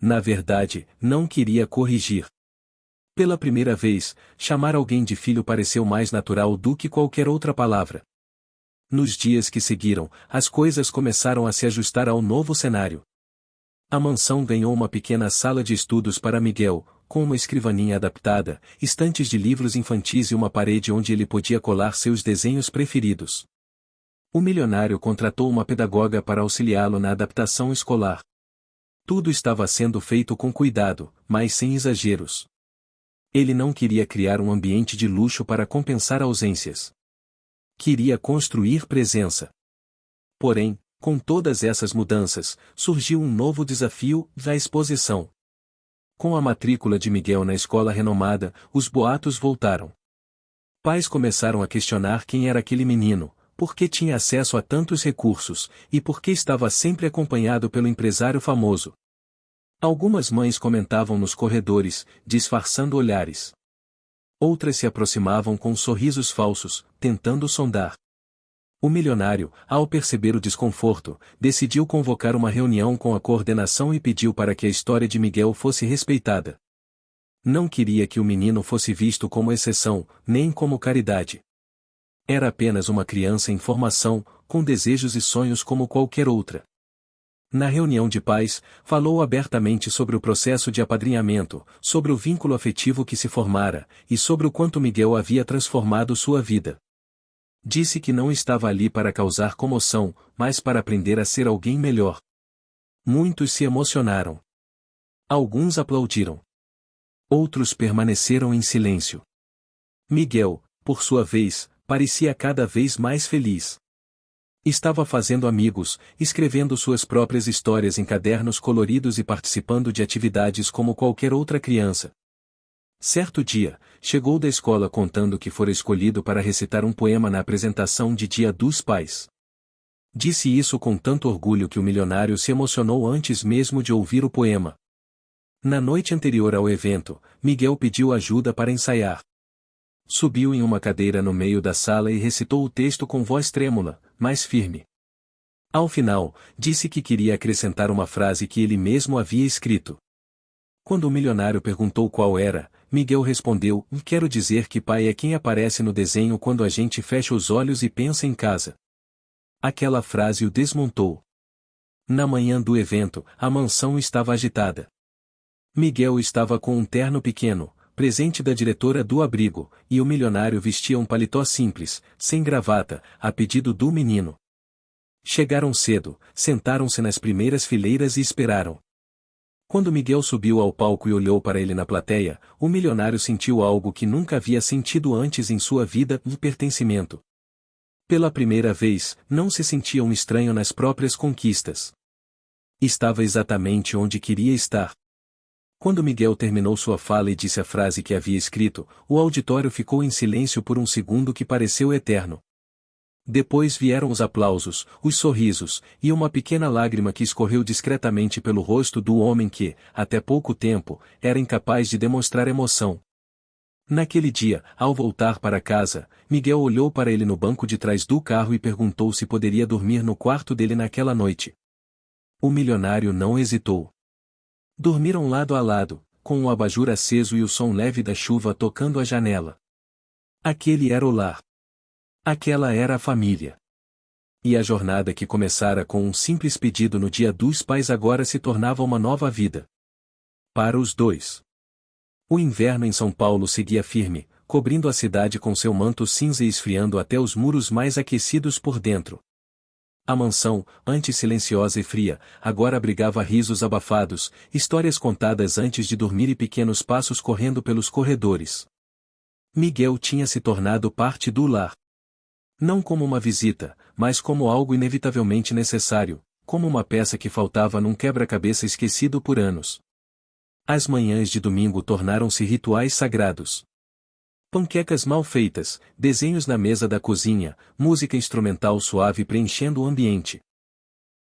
Na verdade, não queria corrigir. Pela primeira vez, chamar alguém de filho pareceu mais natural do que qualquer outra palavra. Nos dias que seguiram, as coisas começaram a se ajustar ao novo cenário. A mansão ganhou uma pequena sala de estudos para Miguel, com uma escrivaninha adaptada, estantes de livros infantis e uma parede onde ele podia colar seus desenhos preferidos. O milionário contratou uma pedagoga para auxiliá-lo na adaptação escolar. Tudo estava sendo feito com cuidado, mas sem exageros. Ele não queria criar um ambiente de luxo para compensar ausências. Queria construir presença. Porém, com todas essas mudanças, surgiu um novo desafio, a exposição. Com a matrícula de Miguel na escola renomada, os boatos voltaram. Pais começaram a questionar quem era aquele menino, por que tinha acesso a tantos recursos, e por que estava sempre acompanhado pelo empresário famoso. Algumas mães comentavam nos corredores, disfarçando olhares. Outras se aproximavam com sorrisos falsos, tentando sondar. O milionário, ao perceber o desconforto, decidiu convocar uma reunião com a coordenação e pediu para que a história de Miguel fosse respeitada. Não queria que o menino fosse visto como exceção, nem como caridade. Era apenas uma criança em formação, com desejos e sonhos como qualquer outra. Na reunião de pais, falou abertamente sobre o processo de apadrinhamento, sobre o vínculo afetivo que se formara, e sobre o quanto Miguel havia transformado sua vida. Disse que não estava ali para causar comoção, mas para aprender a ser alguém melhor. Muitos se emocionaram. Alguns aplaudiram. Outros permaneceram em silêncio. Miguel, por sua vez, parecia cada vez mais feliz. Estava fazendo amigos, escrevendo suas próprias histórias em cadernos coloridos e participando de atividades como qualquer outra criança. Certo dia, chegou da escola contando que fora escolhido para recitar um poema na apresentação de Dia dos Pais. Disse isso com tanto orgulho que o milionário se emocionou antes mesmo de ouvir o poema. Na noite anterior ao evento, Miguel pediu ajuda para ensaiar. Subiu em uma cadeira no meio da sala e recitou o texto com voz trêmula, mas firme. Ao final, disse que queria acrescentar uma frase que ele mesmo havia escrito. Quando o milionário perguntou qual era, Miguel respondeu: "Quero dizer que pai é quem aparece no desenho quando a gente fecha os olhos e pensa em casa." Aquela frase o desmontou. Na manhã do evento, a mansão estava agitada. Miguel estava com um terno pequeno, presente da diretora do abrigo, e o milionário vestia um paletó simples, sem gravata, a pedido do menino. Chegaram cedo, sentaram-se nas primeiras fileiras e esperaram. Quando Miguel subiu ao palco e olhou para ele na plateia, o milionário sentiu algo que nunca havia sentido antes em sua vida: o pertencimento. Pela primeira vez, não se sentia um estranho nas próprias conquistas. Estava exatamente onde queria estar. Quando Miguel terminou sua fala e disse a frase que havia escrito, o auditório ficou em silêncio por um segundo que pareceu eterno. Depois vieram os aplausos, os sorrisos, e uma pequena lágrima que escorreu discretamente pelo rosto do homem que, até pouco tempo, era incapaz de demonstrar emoção. Naquele dia, ao voltar para casa, Miguel olhou para ele no banco de trás do carro e perguntou se poderia dormir no quarto dele naquela noite. O milionário não hesitou. Dormiram lado a lado, com o abajur aceso e o som leve da chuva tocando a janela. Aquele era o lar. Aquela era a família. E a jornada que começara com um simples pedido no Dia dos Pais agora se tornava uma nova vida. Para os dois. O inverno em São Paulo seguia firme, cobrindo a cidade com seu manto cinza e esfriando até os muros mais aquecidos por dentro. A mansão, antes silenciosa e fria, agora abrigava risos abafados, histórias contadas antes de dormir e pequenos passos correndo pelos corredores. Miguel tinha se tornado parte do lar. Não como uma visita, mas como algo inevitavelmente necessário, como uma peça que faltava num quebra-cabeça esquecido por anos. As manhãs de domingo tornaram-se rituais sagrados. Panquecas mal feitas, desenhos na mesa da cozinha, música instrumental suave preenchendo o ambiente.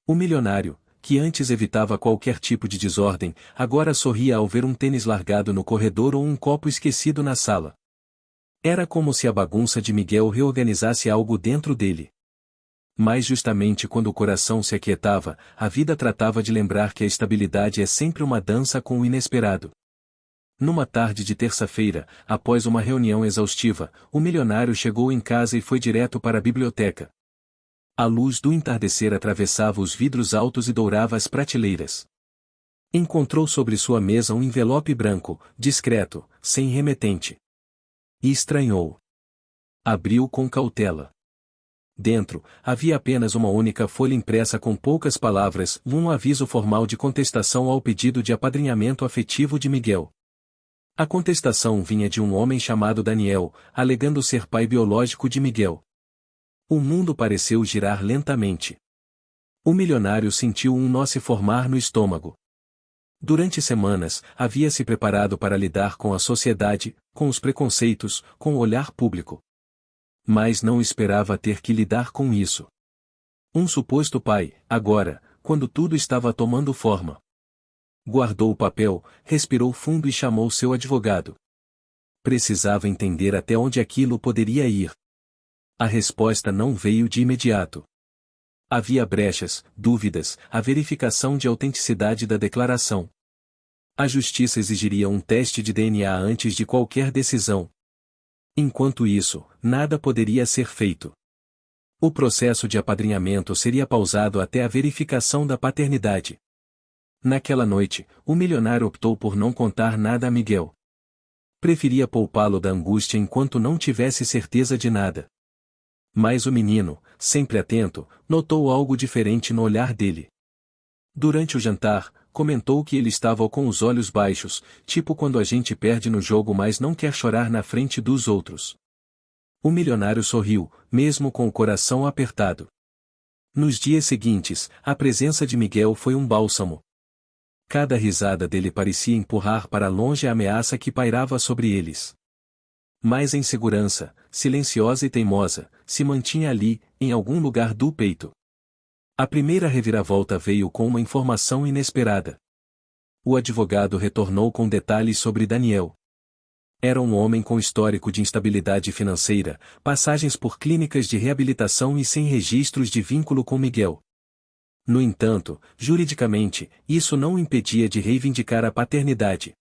O milionário, que antes evitava qualquer tipo de desordem, agora sorria ao ver um tênis largado no corredor ou um copo esquecido na sala. Era como se a bagunça de Miguel reorganizasse algo dentro dele. Mas justamente quando o coração se aquietava, a vida tratava de lembrar que a estabilidade é sempre uma dança com o inesperado. Numa tarde de terça-feira, após uma reunião exaustiva, o milionário chegou em casa e foi direto para a biblioteca. A luz do entardecer atravessava os vidros altos e dourava as prateleiras. Encontrou sobre sua mesa um envelope branco, discreto, sem remetente. E estranhou. Abriu com cautela. Dentro, havia apenas uma única folha impressa com poucas palavras, um aviso formal de contestação ao pedido de apadrinhamento afetivo de Miguel. A contestação vinha de um homem chamado Daniel, alegando ser pai biológico de Miguel. O mundo pareceu girar lentamente. O milionário sentiu um nó se formar no estômago. Durante semanas, havia se preparado para lidar com a sociedade, com os preconceitos, com o olhar público. Mas não esperava ter que lidar com isso. Um suposto pai, agora, quando tudo estava tomando forma. Guardou o papel, respirou fundo e chamou seu advogado. Precisava entender até onde aquilo poderia ir. A resposta não veio de imediato. Havia brechas, dúvidas, a verificação de autenticidade da declaração. A justiça exigiria um teste de DNA antes de qualquer decisão. Enquanto isso, nada poderia ser feito. O processo de apadrinhamento seria pausado até a verificação da paternidade. Naquela noite, o milionário optou por não contar nada a Miguel. Preferia poupá-lo da angústia enquanto não tivesse certeza de nada. Mas o menino, sempre atento, notou algo diferente no olhar dele. Durante o jantar, comentou que ele estava com os olhos baixos, tipo quando a gente perde no jogo mas não quer chorar na frente dos outros. O milionário sorriu, mesmo com o coração apertado. Nos dias seguintes, a presença de Miguel foi um bálsamo. Cada risada dele parecia empurrar para longe a ameaça que pairava sobre eles. Mas a insegurança, silenciosa e teimosa, se mantinha ali, em algum lugar do peito. A primeira reviravolta veio com uma informação inesperada. O advogado retornou com detalhes sobre Daniel. Era um homem com histórico de instabilidade financeira, passagens por clínicas de reabilitação e sem registros de vínculo com Miguel. No entanto, juridicamente, isso não o impedia de reivindicar a paternidade.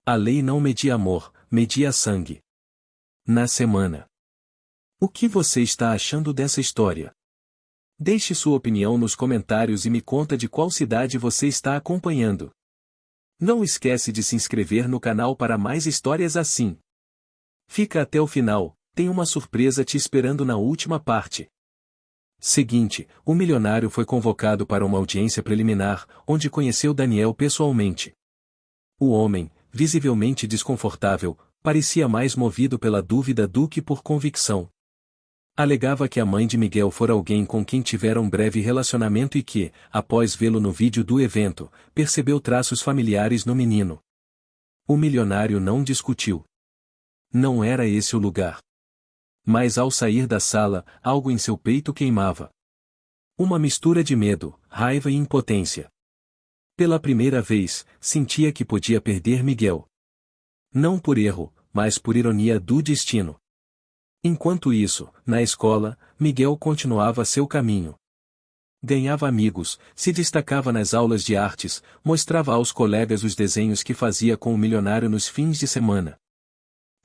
A lei não media amor, media sangue. Na semana. O que você está achando dessa história? Deixe sua opinião nos comentários e me conta de qual cidade você está acompanhando. Não esquece de se inscrever no canal para mais histórias assim. Fica até o final, tem uma surpresa te esperando na última parte. Seguinte, o milionário foi convocado para uma audiência preliminar, onde conheceu Daniel pessoalmente. O homem, visivelmente desconfortável, parecia mais movido pela dúvida do que por convicção. Alegava que a mãe de Miguel fora alguém com quem tivera um breve relacionamento e que, após vê-lo no vídeo do evento, percebeu traços familiares no menino. O milionário não discutiu. Não era esse o lugar. Mas ao sair da sala, algo em seu peito queimava. Uma mistura de medo, raiva e impotência. Pela primeira vez, sentia que podia perder Miguel. Não por erro, mas por ironia do destino. Enquanto isso, na escola, Miguel continuava seu caminho. Ganhava amigos, se destacava nas aulas de artes, mostrava aos colegas os desenhos que fazia com o milionário nos fins de semana.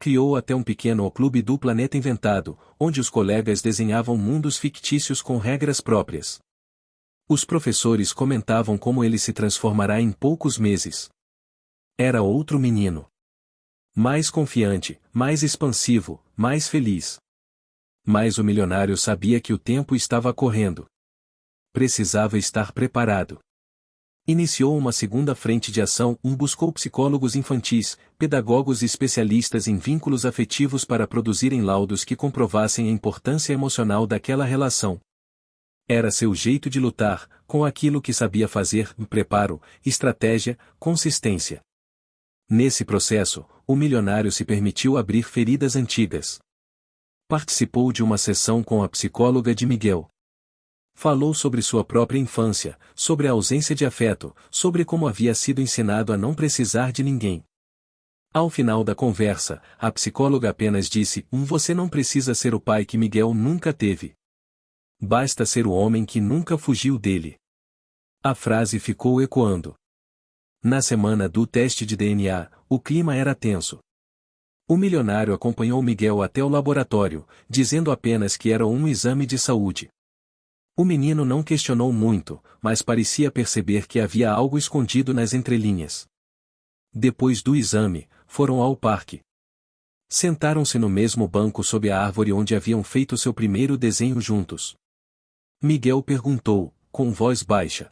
Criou até um pequeno clube do planeta inventado, onde os colegas desenhavam mundos fictícios com regras próprias. Os professores comentavam como ele se transformará em poucos meses. Era outro menino. Mais confiante, mais expansivo, mais feliz. Mas o milionário sabia que o tempo estava correndo. Precisava estar preparado. Iniciou uma segunda frente de ação, buscou psicólogos infantis, pedagogos e especialistas em vínculos afetivos para produzirem laudos que comprovassem a importância emocional daquela relação. Era seu jeito de lutar, com aquilo que sabia fazer, preparo, estratégia, consistência. Nesse processo, o milionário se permitiu abrir feridas antigas. Participou de uma sessão com a psicóloga de Miguel. Falou sobre sua própria infância, sobre a ausência de afeto, sobre como havia sido ensinado a não precisar de ninguém. Ao final da conversa, a psicóloga apenas disse: Você não precisa ser o pai que Miguel nunca teve. Basta ser o homem que nunca fugiu dele. A frase ficou ecoando. Na semana do teste de DNA, o clima era tenso. O milionário acompanhou Miguel até o laboratório, dizendo apenas que era um exame de saúde. O menino não questionou muito, mas parecia perceber que havia algo escondido nas entrelinhas. Depois do exame, foram ao parque. Sentaram-se no mesmo banco sob a árvore onde haviam feito seu primeiro desenho juntos. Miguel perguntou, com voz baixa: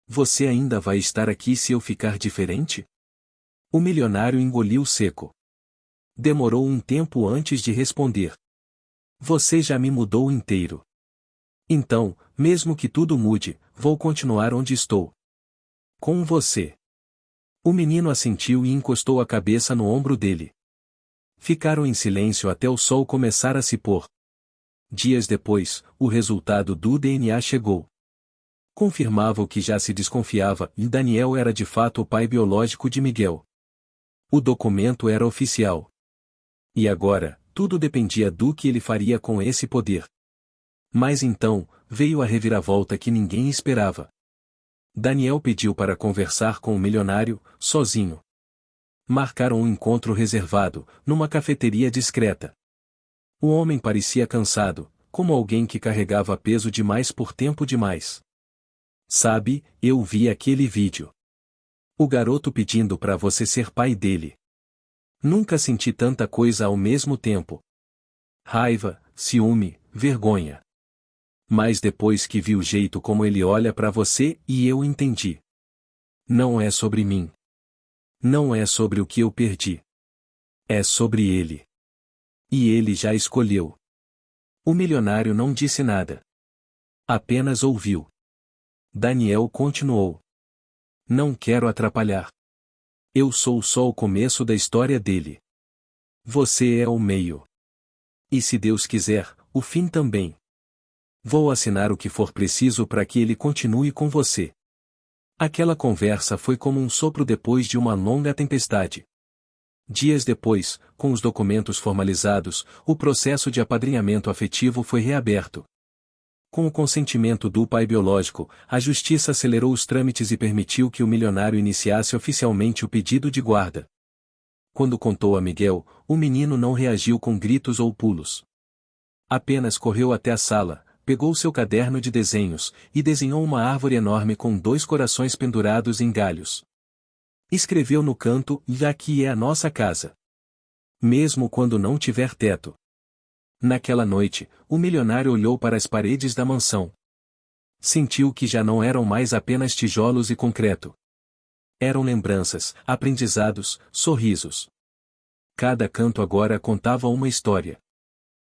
Você ainda vai estar aqui se eu ficar diferente? O milionário engoliu seco. Demorou um tempo antes de responder. Você já me mudou inteiro. Então, mesmo que tudo mude, vou continuar onde estou. Com você. O menino assentiu e encostou a cabeça no ombro dele. Ficaram em silêncio até o sol começar a se pôr. Dias depois, o resultado do DNA chegou. Confirmava o que já se desconfiava, e Daniel era de fato o pai biológico de Miguel. O documento era oficial. E agora, tudo dependia do que ele faria com esse poder. Mas então, veio a reviravolta que ninguém esperava. Daniel pediu para conversar com o milionário, sozinho. Marcaram um encontro reservado, numa cafeteria discreta. O homem parecia cansado, como alguém que carregava peso demais por tempo demais. Sabe, eu vi aquele vídeo. O garoto pedindo para você ser pai dele. Nunca senti tanta coisa ao mesmo tempo. Raiva, ciúme, vergonha. Mas depois que vi o jeito como ele olha para você, e eu entendi. Não é sobre mim. Não é sobre o que eu perdi. É sobre ele. E ele já escolheu. O milionário não disse nada. Apenas ouviu. Daniel continuou. Não quero atrapalhar. Eu sou só o começo da história dele. Você é o meio. E se Deus quiser, o fim também. Vou assinar o que for preciso para que ele continue com você. Aquela conversa foi como um sopro depois de uma longa tempestade. Dias depois, com os documentos formalizados, o processo de apadrinhamento afetivo foi reaberto. Com o consentimento do pai biológico, a justiça acelerou os trâmites e permitiu que o milionário iniciasse oficialmente o pedido de guarda. Quando contou a Miguel, o menino não reagiu com gritos ou pulos. Apenas correu até a sala, pegou seu caderno de desenhos, e desenhou uma árvore enorme com 2 corações pendurados em galhos. Escreveu no canto: "E aqui é a nossa casa. Mesmo quando não tiver teto." Naquela noite, o milionário olhou para as paredes da mansão. Sentiu que já não eram mais apenas tijolos e concreto. Eram lembranças, aprendizados, sorrisos. Cada canto agora contava uma história.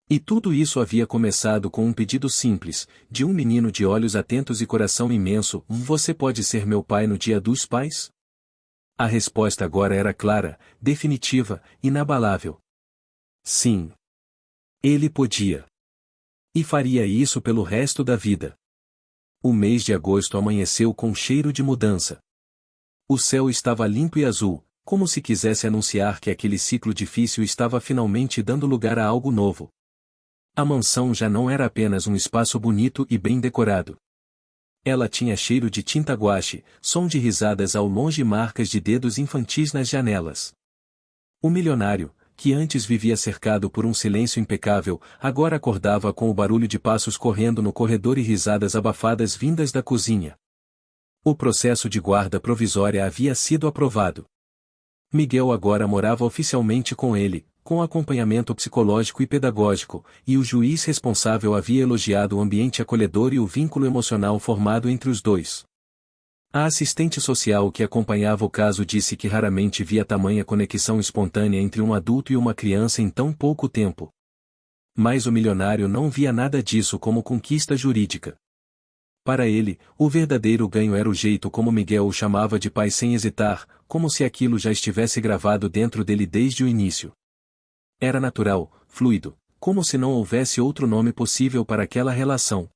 E tudo isso havia começado com um pedido simples, de um menino de olhos atentos e coração imenso: "Você pode ser meu pai no Dia dos Pais?" A resposta agora era clara, definitiva, inabalável. Sim. Ele podia. E faria isso pelo resto da vida. O mês de agosto amanheceu com cheiro de mudança. O céu estava limpo e azul, como se quisesse anunciar que aquele ciclo difícil estava finalmente dando lugar a algo novo. A mansão já não era apenas um espaço bonito e bem decorado. Ela tinha cheiro de tinta guache, som de risadas ao longe e marcas de dedos infantis nas janelas. O milionário, que antes vivia cercado por um silêncio impecável, agora acordava com o barulho de passos correndo no corredor e risadas abafadas vindas da cozinha. O processo de guarda provisória havia sido aprovado. Miguel agora morava oficialmente com ele, com acompanhamento psicológico e pedagógico, e o juiz responsável havia elogiado o ambiente acolhedor e o vínculo emocional formado entre os dois. A assistente social que acompanhava o caso disse que raramente via tamanha conexão espontânea entre um adulto e uma criança em tão pouco tempo. Mas o milionário não via nada disso como conquista jurídica. Para ele, o verdadeiro ganho era o jeito como Miguel o chamava de pai sem hesitar, como se aquilo já estivesse gravado dentro dele desde o início. Era natural, fluido, como se não houvesse outro nome possível para aquela relação.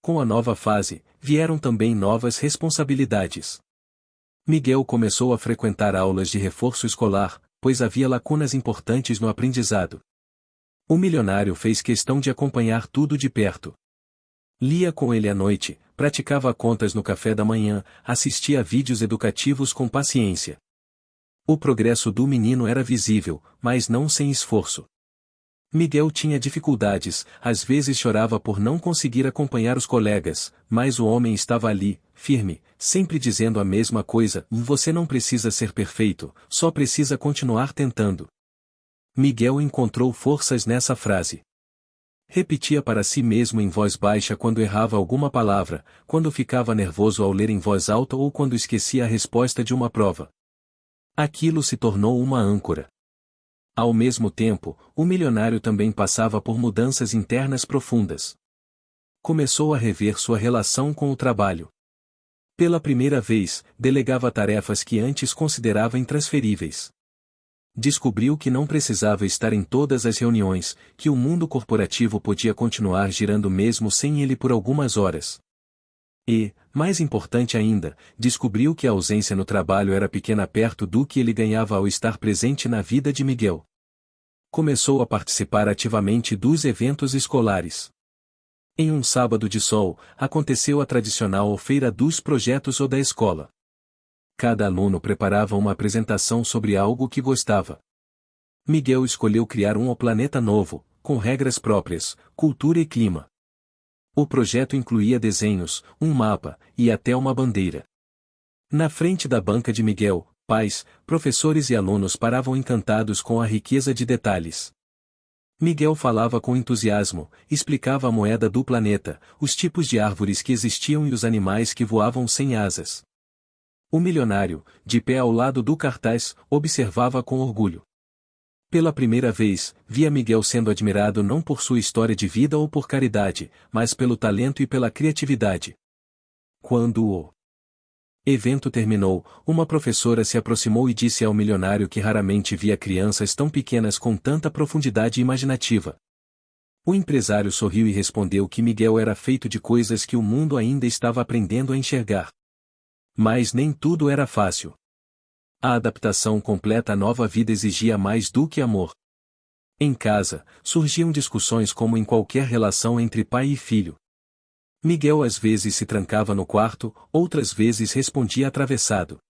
Com a nova fase, vieram também novas responsabilidades. Miguel começou a frequentar aulas de reforço escolar, pois havia lacunas importantes no aprendizado. O milionário fez questão de acompanhar tudo de perto. Lia com ele à noite, praticava contas no café da manhã, assistia a vídeos educativos com paciência. O progresso do menino era visível, mas não sem esforço. Miguel tinha dificuldades, às vezes chorava por não conseguir acompanhar os colegas, mas o homem estava ali, firme, sempre dizendo a mesma coisa: "Você não precisa ser perfeito, só precisa continuar tentando." Miguel encontrou forças nessa frase. Repetia para si mesmo em voz baixa quando errava alguma palavra, quando ficava nervoso ao ler em voz alta ou quando esquecia a resposta de uma prova. Aquilo se tornou uma âncora. Ao mesmo tempo, o milionário também passava por mudanças internas profundas. Começou a rever sua relação com o trabalho. Pela primeira vez, delegava tarefas que antes considerava intransferíveis. Descobriu que não precisava estar em todas as reuniões, que o mundo corporativo podia continuar girando mesmo sem ele por algumas horas. E, mais importante ainda, descobriu que a ausência no trabalho era pequena perto do que ele ganhava ao estar presente na vida de Miguel. Começou a participar ativamente dos eventos escolares. Em um sábado de sol, aconteceu a tradicional feira dos projetos ou da escola. Cada aluno preparava uma apresentação sobre algo que gostava. Miguel escolheu criar um planeta novo, com regras próprias, cultura e clima. O projeto incluía desenhos, um mapa, e até uma bandeira. Na frente da banca de Miguel, pais, professores e alunos paravam encantados com a riqueza de detalhes. Miguel falava com entusiasmo, explicava a moeda do planeta, os tipos de árvores que existiam e os animais que voavam sem asas. O milionário, de pé ao lado do cartaz, observava com orgulho. Pela primeira vez, via Miguel sendo admirado não por sua história de vida ou por caridade, mas pelo talento e pela criatividade. Quando o evento terminou, uma professora se aproximou e disse ao milionário que raramente via crianças tão pequenas com tanta profundidade imaginativa. O empresário sorriu e respondeu que Miguel era feito de coisas que o mundo ainda estava aprendendo a enxergar. Mas nem tudo era fácil. A adaptação completa à nova vida exigia mais do que amor. Em casa, surgiam discussões como em qualquer relação entre pai e filho. Miguel às vezes se trancava no quarto, outras vezes respondia atravessado.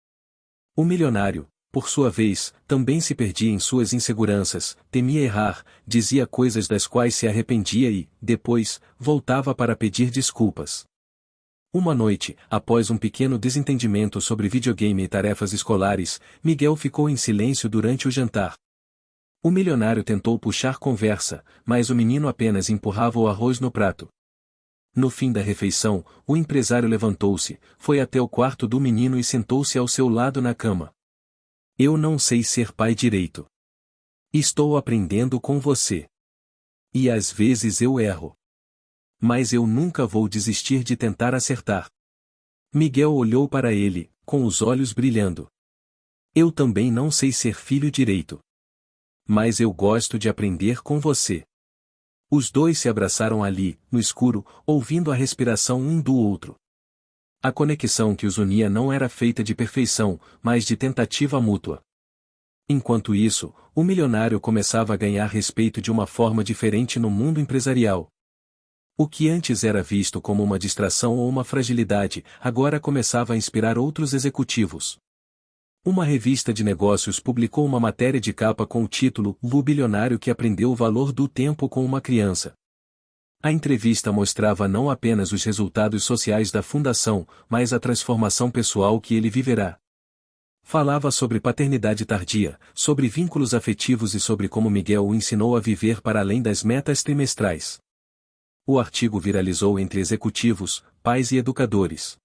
O milionário, por sua vez, também se perdia em suas inseguranças, temia errar, dizia coisas das quais se arrependia e, depois, voltava para pedir desculpas. Uma noite, após um pequeno desentendimento sobre videogame e tarefas escolares, Miguel ficou em silêncio durante o jantar. O milionário tentou puxar conversa, mas o menino apenas empurrava o arroz no prato. No fim da refeição, o empresário levantou-se, foi até o quarto do menino e sentou-se ao seu lado na cama. Eu não sei ser pai direito. Estou aprendendo com você. E às vezes eu erro. Mas eu nunca vou desistir de tentar acertar. Miguel olhou para ele, com os olhos brilhando. Eu também não sei ser filho direito. Mas eu gosto de aprender com você. Os dois se abraçaram ali, no escuro, ouvindo a respiração um do outro. A conexão que os unia não era feita de perfeição, mas de tentativa mútua. Enquanto isso, o milionário começava a ganhar respeito de uma forma diferente no mundo empresarial. O que antes era visto como uma distração ou uma fragilidade, agora começava a inspirar outros executivos. Uma revista de negócios publicou uma matéria de capa com o título "O bilionário que aprendeu o valor do tempo com uma criança". A entrevista mostrava não apenas os resultados sociais da fundação, mas a transformação pessoal que ele viverá. Falava sobre paternidade tardia, sobre vínculos afetivos e sobre como Miguel o ensinou a viver para além das metas trimestrais. O artigo viralizou entre executivos, pais e educadores.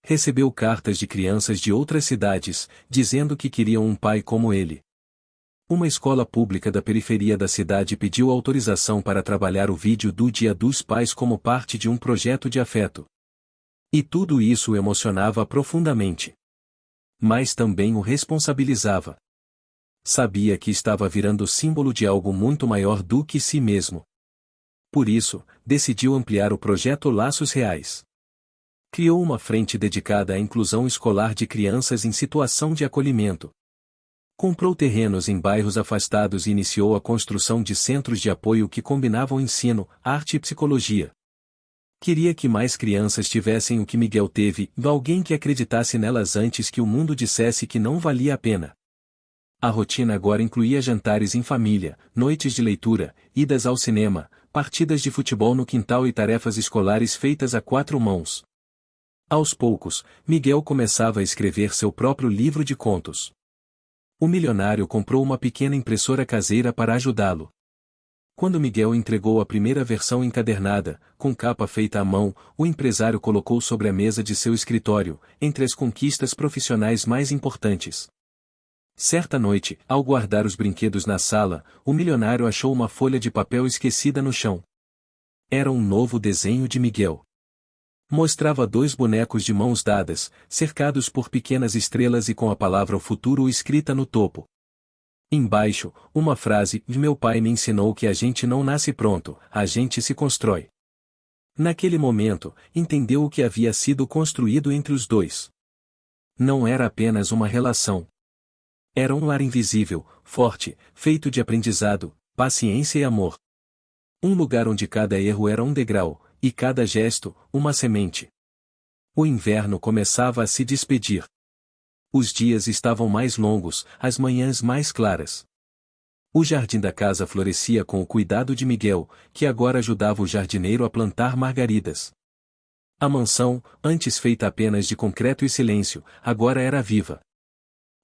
Recebeu cartas de crianças de outras cidades, dizendo que queriam um pai como ele. Uma escola pública da periferia da cidade pediu autorização para trabalhar o vídeo do Dia dos Pais como parte de um projeto de afeto. E tudo isso o emocionava profundamente. Mas também o responsabilizava. Sabia que estava virando símbolo de algo muito maior do que si mesmo. Por isso, decidiu ampliar o projeto Laços Reais. Criou uma frente dedicada à inclusão escolar de crianças em situação de acolhimento. Comprou terrenos em bairros afastados e iniciou a construção de centros de apoio que combinavam ensino, arte e psicologia. Queria que mais crianças tivessem o que Miguel teve, alguém que acreditasse nelas antes que o mundo dissesse que não valia a pena. A rotina agora incluía jantares em família, noites de leitura, idas ao cinema, partidas de futebol no quintal e tarefas escolares feitas a quatro mãos. Aos poucos, Miguel começava a escrever seu próprio livro de contos. O milionário comprou uma pequena impressora caseira para ajudá-lo. Quando Miguel entregou a primeira versão encadernada, com capa feita à mão, o empresário colocou sobre a mesa de seu escritório, entre as conquistas profissionais mais importantes. Certa noite, ao guardar os brinquedos na sala, o milionário achou uma folha de papel esquecida no chão. Era um novo desenho de Miguel. Mostrava dois bonecos de mãos dadas, cercados por pequenas estrelas e com a palavra "o futuro" escrita no topo. Embaixo, uma frase: "Meu pai me ensinou que a gente não nasce pronto, a gente se constrói". Naquele momento, entendeu o que havia sido construído entre os dois. Não era apenas uma relação. Era um lar invisível, forte, feito de aprendizado, paciência e amor. Um lugar onde cada erro era um degrau, e cada gesto, uma semente. O inverno começava a se despedir. Os dias estavam mais longos, as manhãs mais claras. O jardim da casa florescia com o cuidado de Miguel, que agora ajudava o jardineiro a plantar margaridas. A mansão, antes feita apenas de concreto e silêncio, agora era viva.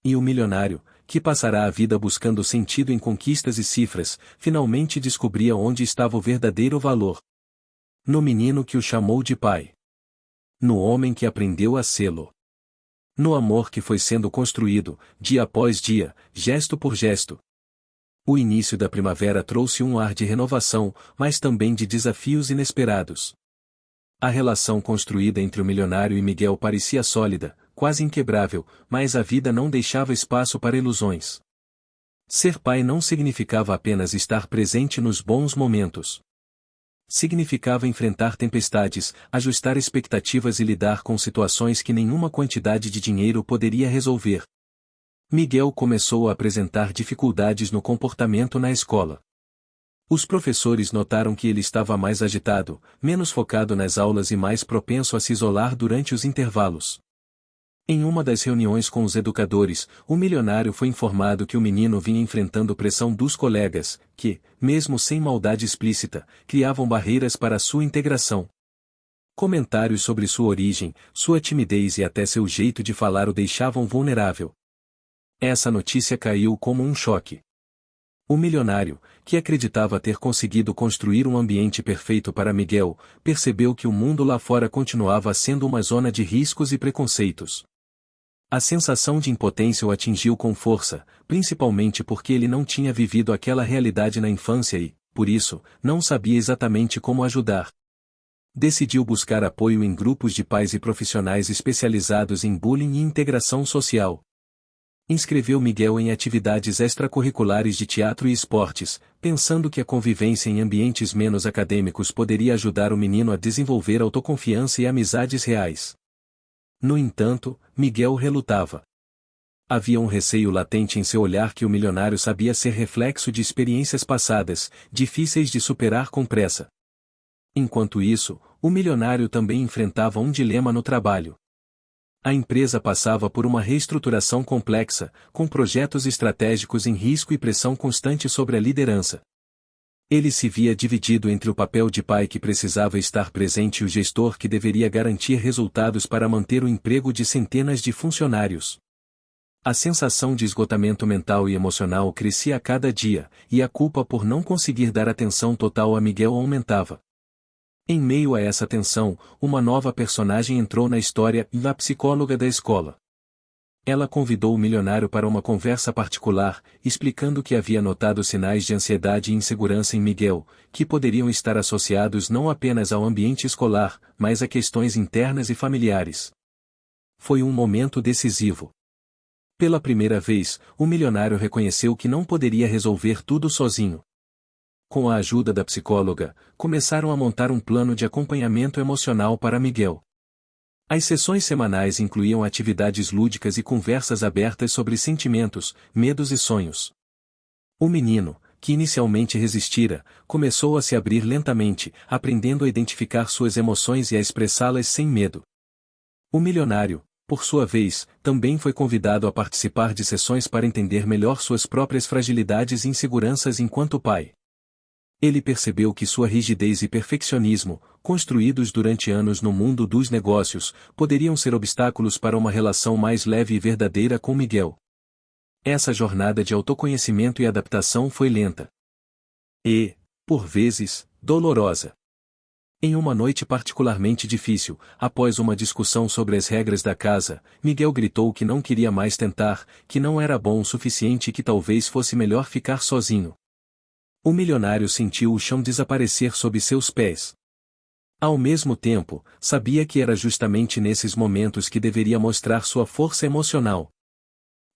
E o milionário, que passará a vida buscando sentido em conquistas e cifras, finalmente descobria onde estava o verdadeiro valor. No menino que o chamou de pai. No homem que aprendeu a sê-lo. No amor que foi sendo construído, dia após dia, gesto por gesto. O início da primavera trouxe um ar de renovação, mas também de desafios inesperados. A relação construída entre o milionário e Miguel parecia sólida, quase inquebrável, mas a vida não deixava espaço para ilusões. Ser pai não significava apenas estar presente nos bons momentos. Significava enfrentar tempestades, ajustar expectativas e lidar com situações que nenhuma quantidade de dinheiro poderia resolver. Miguel começou a apresentar dificuldades no comportamento na escola. Os professores notaram que ele estava mais agitado, menos focado nas aulas e mais propenso a se isolar durante os intervalos. Em uma das reuniões com os educadores, o milionário foi informado que o menino vinha enfrentando pressão dos colegas, que, mesmo sem maldade explícita, criavam barreiras para sua integração. Comentários sobre sua origem, sua timidez e até seu jeito de falar o deixavam vulnerável. Essa notícia caiu como um choque. O milionário, que acreditava ter conseguido construir um ambiente perfeito para Miguel, percebeu que o mundo lá fora continuava sendo uma zona de riscos e preconceitos. A sensação de impotência o atingiu com força, principalmente porque ele não tinha vivido aquela realidade na infância e, por isso, não sabia exatamente como ajudar. Decidiu buscar apoio em grupos de pais e profissionais especializados em bullying e integração social. Inscreveu Miguel em atividades extracurriculares de teatro e esportes, pensando que a convivência em ambientes menos acadêmicos poderia ajudar o menino a desenvolver autoconfiança e amizades reais. No entanto, Miguel relutava. Havia um receio latente em seu olhar que o milionário sabia ser reflexo de experiências passadas, difíceis de superar com pressa. Enquanto isso, o milionário também enfrentava um dilema no trabalho. A empresa passava por uma reestruturação complexa, com projetos estratégicos em risco e pressão constante sobre a liderança. Ele se via dividido entre o papel de pai que precisava estar presente e o gestor que deveria garantir resultados para manter o emprego de centenas de funcionários. A sensação de esgotamento mental e emocional crescia a cada dia, e a culpa por não conseguir dar atenção total a Miguel aumentava. Em meio a essa tensão, uma nova personagem entrou na história, a psicóloga da escola. Ela convidou o milionário para uma conversa particular, explicando que havia notado sinais de ansiedade e insegurança em Miguel, que poderiam estar associados não apenas ao ambiente escolar, mas a questões internas e familiares. Foi um momento decisivo. Pela primeira vez, o milionário reconheceu que não poderia resolver tudo sozinho. Com a ajuda da psicóloga, começaram a montar um plano de acompanhamento emocional para Miguel. As sessões semanais incluíam atividades lúdicas e conversas abertas sobre sentimentos, medos e sonhos. O menino, que inicialmente resistira, começou a se abrir lentamente, aprendendo a identificar suas emoções e a expressá-las sem medo. O milionário, por sua vez, também foi convidado a participar de sessões para entender melhor suas próprias fragilidades e inseguranças enquanto pai. Ele percebeu que sua rigidez e perfeccionismo, construídos durante anos no mundo dos negócios, poderiam ser obstáculos para uma relação mais leve e verdadeira com Miguel. Essa jornada de autoconhecimento e adaptação foi lenta. E, por vezes, dolorosa. Em uma noite particularmente difícil, após uma discussão sobre as regras da casa, Miguel gritou que não queria mais tentar, que não era bom o suficiente e que talvez fosse melhor ficar sozinho. O milionário sentiu o chão desaparecer sob seus pés. Ao mesmo tempo, sabia que era justamente nesses momentos que deveria mostrar sua força emocional.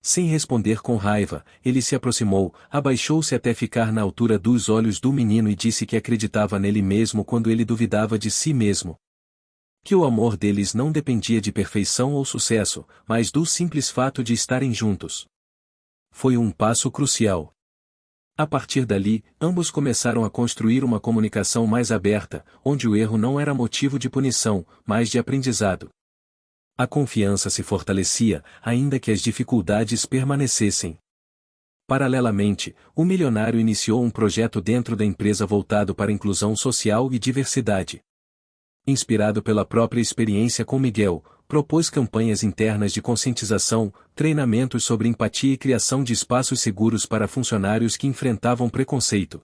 Sem responder com raiva, ele se aproximou, abaixou-se até ficar na altura dos olhos do menino e disse que acreditava nele mesmo quando ele duvidava de si mesmo. Que o amor deles não dependia de perfeição ou sucesso, mas do simples fato de estarem juntos. Foi um passo crucial. A partir dali, ambos começaram a construir uma comunicação mais aberta, onde o erro não era motivo de punição, mas de aprendizado. A confiança se fortalecia, ainda que as dificuldades permanecessem. Paralelamente, o milionário iniciou um projeto dentro da empresa voltado para inclusão social e diversidade. Inspirado pela própria experiência com Miguel, propôs campanhas internas de conscientização, treinamentos sobre empatia e criação de espaços seguros para funcionários que enfrentavam preconceito.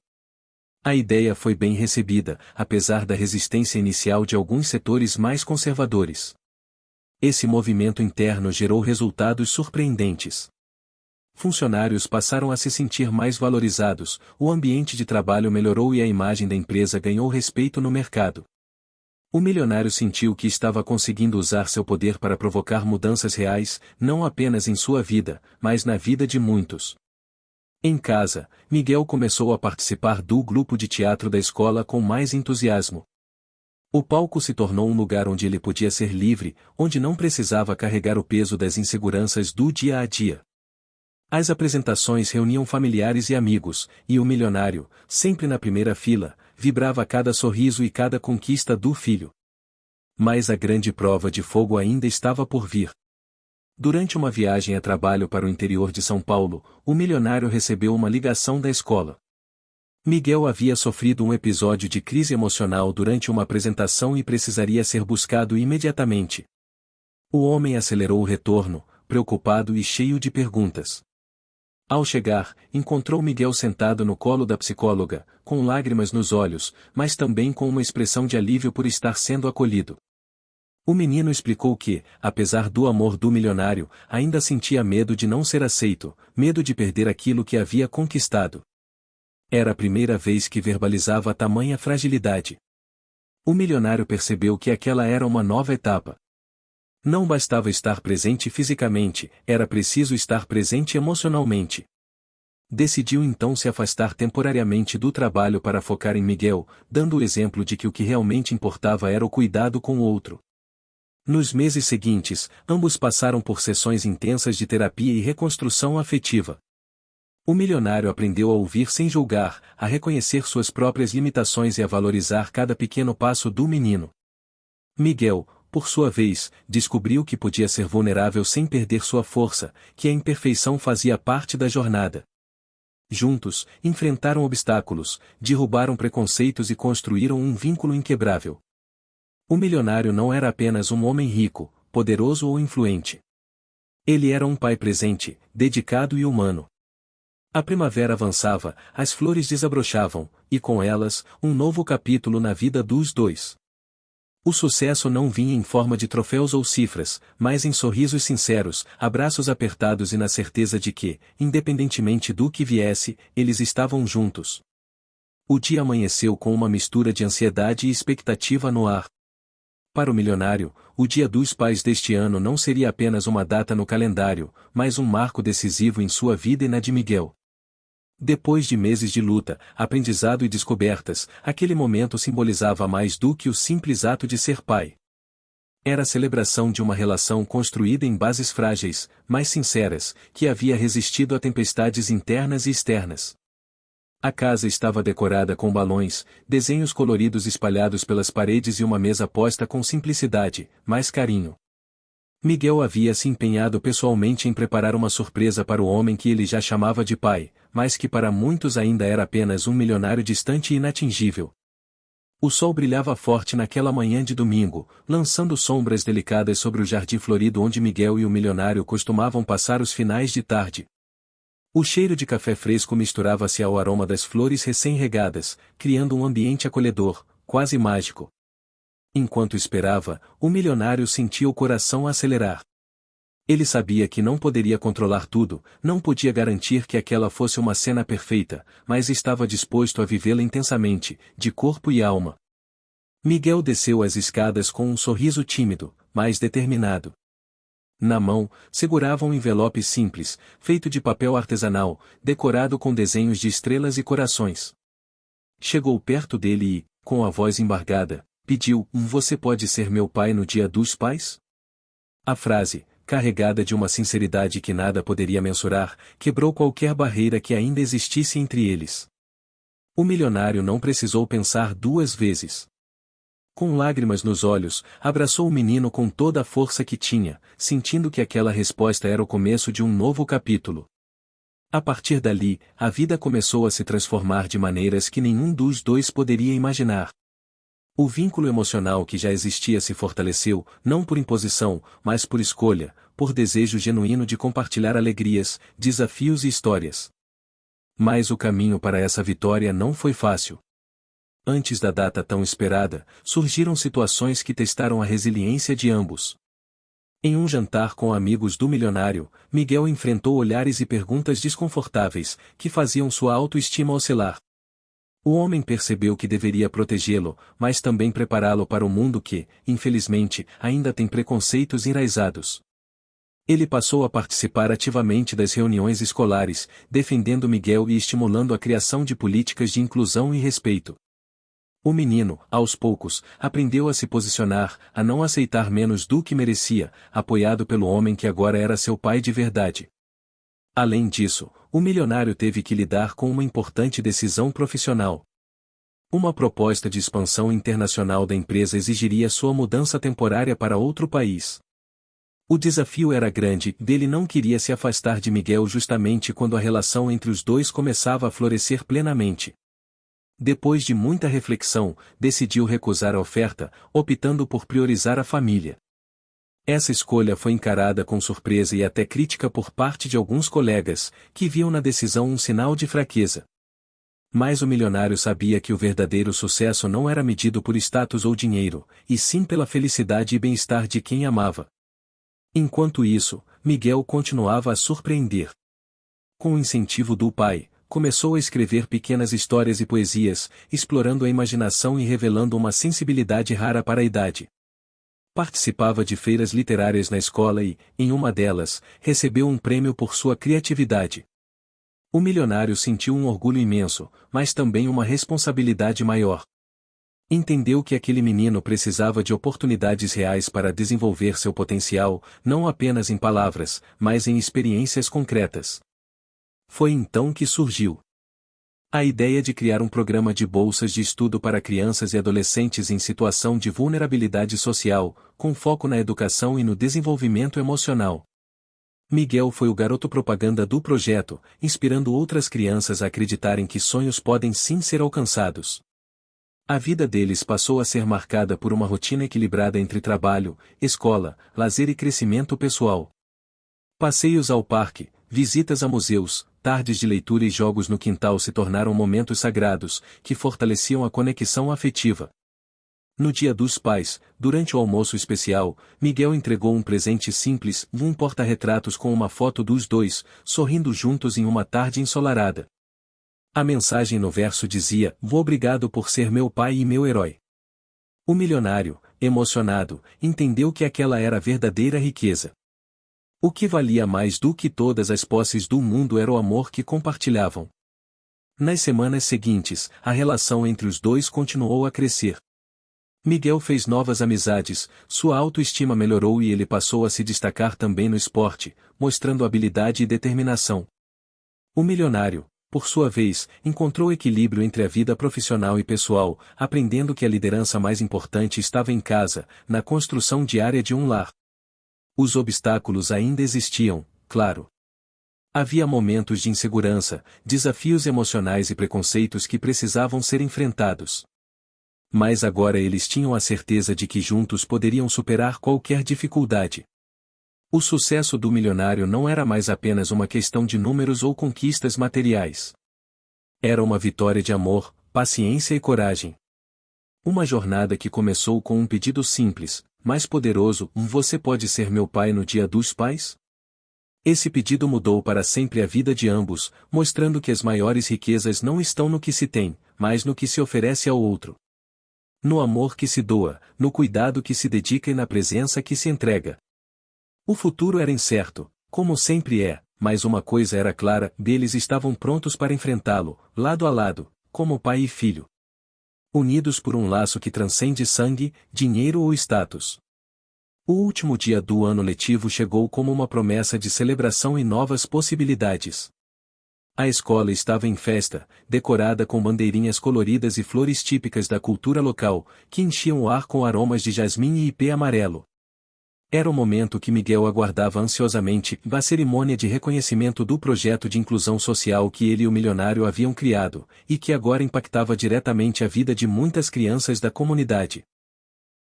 A ideia foi bem recebida, apesar da resistência inicial de alguns setores mais conservadores. Esse movimento interno gerou resultados surpreendentes. Funcionários passaram a se sentir mais valorizados, o ambiente de trabalho melhorou e a imagem da empresa ganhou respeito no mercado. O milionário sentiu que estava conseguindo usar seu poder para provocar mudanças reais, não apenas em sua vida, mas na vida de muitos. Em casa, Miguel começou a participar do grupo de teatro da escola com mais entusiasmo. O palco se tornou um lugar onde ele podia ser livre, onde não precisava carregar o peso das inseguranças do dia a dia. As apresentações reuniam familiares e amigos, e o milionário, sempre na primeira fila, vibrava a cada sorriso e cada conquista do filho. Mas a grande prova de fogo ainda estava por vir. Durante uma viagem a trabalho para o interior de São Paulo, o milionário recebeu uma ligação da escola. Miguel havia sofrido um episódio de crise emocional durante uma apresentação e precisaria ser buscado imediatamente. O homem acelerou o retorno, preocupado e cheio de perguntas. Ao chegar, encontrou Miguel sentado no colo da psicóloga, com lágrimas nos olhos, mas também com uma expressão de alívio por estar sendo acolhido. O menino explicou que, apesar do amor do milionário, ainda sentia medo de não ser aceito, medo de perder aquilo que havia conquistado. Era a primeira vez que verbalizava tamanha fragilidade. O milionário percebeu que aquela era uma nova etapa. Não bastava estar presente fisicamente, era preciso estar presente emocionalmente. Decidiu então se afastar temporariamente do trabalho para focar em Miguel, dando o exemplo de que o que realmente importava era o cuidado com o outro. Nos meses seguintes, ambos passaram por sessões intensas de terapia e reconstrução afetiva. O milionário aprendeu a ouvir sem julgar, a reconhecer suas próprias limitações e a valorizar cada pequeno passo do menino. Miguel, por sua vez, descobriu que podia ser vulnerável sem perder sua força, que a imperfeição fazia parte da jornada. Juntos, enfrentaram obstáculos, derrubaram preconceitos e construíram um vínculo inquebrável. O milionário não era apenas um homem rico, poderoso ou influente. Ele era um pai presente, dedicado e humano. A primavera avançava, as flores desabrochavam, e com elas, um novo capítulo na vida dos dois. O sucesso não vinha em forma de troféus ou cifras, mas em sorrisos sinceros, abraços apertados e na certeza de que, independentemente do que viesse, eles estavam juntos. O dia amanheceu com uma mistura de ansiedade e expectativa no ar. Para o milionário, o Dia dos Pais deste ano não seria apenas uma data no calendário, mas um marco decisivo em sua vida e na de Miguel. Depois de meses de luta, aprendizado e descobertas, aquele momento simbolizava mais do que o simples ato de ser pai. Era a celebração de uma relação construída em bases frágeis, mas sinceras, que havia resistido a tempestades internas e externas. A casa estava decorada com balões, desenhos coloridos espalhados pelas paredes e uma mesa posta com simplicidade, mas carinho. Miguel havia se empenhado pessoalmente em preparar uma surpresa para o homem que ele já chamava de pai, mas que para muitos ainda era apenas um milionário distante e inatingível. O sol brilhava forte naquela manhã de domingo, lançando sombras delicadas sobre o jardim florido onde Miguel e o milionário costumavam passar os finais de tarde. O cheiro de café fresco misturava-se ao aroma das flores recém-regadas, criando um ambiente acolhedor, quase mágico. Enquanto esperava, o milionário sentia o coração acelerar. Ele sabia que não poderia controlar tudo, não podia garantir que aquela fosse uma cena perfeita, mas estava disposto a vivê-la intensamente, de corpo e alma. Miguel desceu as escadas com um sorriso tímido, mas determinado. Na mão, segurava um envelope simples, feito de papel artesanal, decorado com desenhos de estrelas e corações. Chegou perto dele e, com a voz embargada, pediu: "Você pode ser meu pai no Dia dos Pais?" A frase, carregada de uma sinceridade que nada poderia mensurar, quebrou qualquer barreira que ainda existisse entre eles. O milionário não precisou pensar duas vezes. Com lágrimas nos olhos, abraçou o menino com toda a força que tinha, sentindo que aquela resposta era o começo de um novo capítulo. A partir dali, a vida começou a se transformar de maneiras que nenhum dos dois poderia imaginar. O vínculo emocional que já existia se fortaleceu, não por imposição, mas por escolha, por desejo genuíno de compartilhar alegrias, desafios e histórias. Mas o caminho para essa vitória não foi fácil. Antes da data tão esperada, surgiram situações que testaram a resiliência de ambos. Em um jantar com amigos do milionário, Miguel enfrentou olhares e perguntas desconfortáveis, que faziam sua autoestima oscilar. O homem percebeu que deveria protegê-lo, mas também prepará-lo para o mundo que, infelizmente, ainda tem preconceitos enraizados. Ele passou a participar ativamente das reuniões escolares, defendendo Miguel e estimulando a criação de políticas de inclusão e respeito. O menino, aos poucos, aprendeu a se posicionar, a não aceitar menos do que merecia, apoiado pelo homem que agora era seu pai de verdade. Além disso, o milionário teve que lidar com uma importante decisão profissional. Uma proposta de expansão internacional da empresa exigiria sua mudança temporária para outro país. O desafio era grande, ele não queria se afastar de Miguel justamente quando a relação entre os dois começava a florescer plenamente. Depois de muita reflexão, decidiu recusar a oferta, optando por priorizar a família. Essa escolha foi encarada com surpresa e até crítica por parte de alguns colegas, que viam na decisão um sinal de fraqueza. Mas o milionário sabia que o verdadeiro sucesso não era medido por status ou dinheiro, e sim pela felicidade e bem-estar de quem amava. Enquanto isso, Miguel continuava a surpreender. Com o incentivo do pai, começou a escrever pequenas histórias e poesias, explorando a imaginação e revelando uma sensibilidade rara para a idade. Participava de feiras literárias na escola e, em uma delas, recebeu um prêmio por sua criatividade. O milionário sentiu um orgulho imenso, mas também uma responsabilidade maior. Entendeu que aquele menino precisava de oportunidades reais para desenvolver seu potencial, não apenas em palavras, mas em experiências concretas. Foi então que surgiu a ideia de criar um programa de bolsas de estudo para crianças e adolescentes em situação de vulnerabilidade social, com foco na educação e no desenvolvimento emocional. Miguel foi o garoto propaganda do projeto, inspirando outras crianças a acreditarem que sonhos podem sim ser alcançados. A vida deles passou a ser marcada por uma rotina equilibrada entre trabalho, escola, lazer e crescimento pessoal. Passeios ao parque, visitas a museus, tardes de leitura e jogos no quintal se tornaram momentos sagrados, que fortaleciam a conexão afetiva. No Dia dos Pais, durante o almoço especial, Miguel entregou um presente simples, um porta-retratos com uma foto dos dois, sorrindo juntos em uma tarde ensolarada. A mensagem no verso dizia: "Obrigado por ser meu pai e meu herói." O milionário, emocionado, entendeu que aquela era a verdadeira riqueza. O que valia mais do que todas as posses do mundo era o amor que compartilhavam. Nas semanas seguintes, a relação entre os dois continuou a crescer. Miguel fez novas amizades, sua autoestima melhorou e ele passou a se destacar também no esporte, mostrando habilidade e determinação. O milionário, por sua vez, encontrou equilíbrio entre a vida profissional e pessoal, aprendendo que a liderança mais importante estava em casa, na construção diária de um lar. Os obstáculos ainda existiam, claro. Havia momentos de insegurança, desafios emocionais e preconceitos que precisavam ser enfrentados. Mas agora eles tinham a certeza de que juntos poderiam superar qualquer dificuldade. O sucesso do milionário não era mais apenas uma questão de números ou conquistas materiais. Era uma vitória de amor, paciência e coragem. Uma jornada que começou com um pedido simples, mais poderoso: "Você pode ser meu pai no Dia dos Pais?" Esse pedido mudou para sempre a vida de ambos, mostrando que as maiores riquezas não estão no que se tem, mas no que se oferece ao outro. No amor que se doa, no cuidado que se dedica e na presença que se entrega. O futuro era incerto, como sempre é, mas uma coisa era clara: eles estavam prontos para enfrentá-lo, lado a lado, como pai e filho. Unidos por um laço que transcende sangue, dinheiro ou status. O último dia do ano letivo chegou como uma promessa de celebração e novas possibilidades. A escola estava em festa, decorada com bandeirinhas coloridas e flores típicas da cultura local, que enchiam o ar com aromas de jasmim e ipê amarelo. Era o momento que Miguel aguardava ansiosamente, a cerimônia de reconhecimento do projeto de inclusão social que ele e o milionário haviam criado, e que agora impactava diretamente a vida de muitas crianças da comunidade.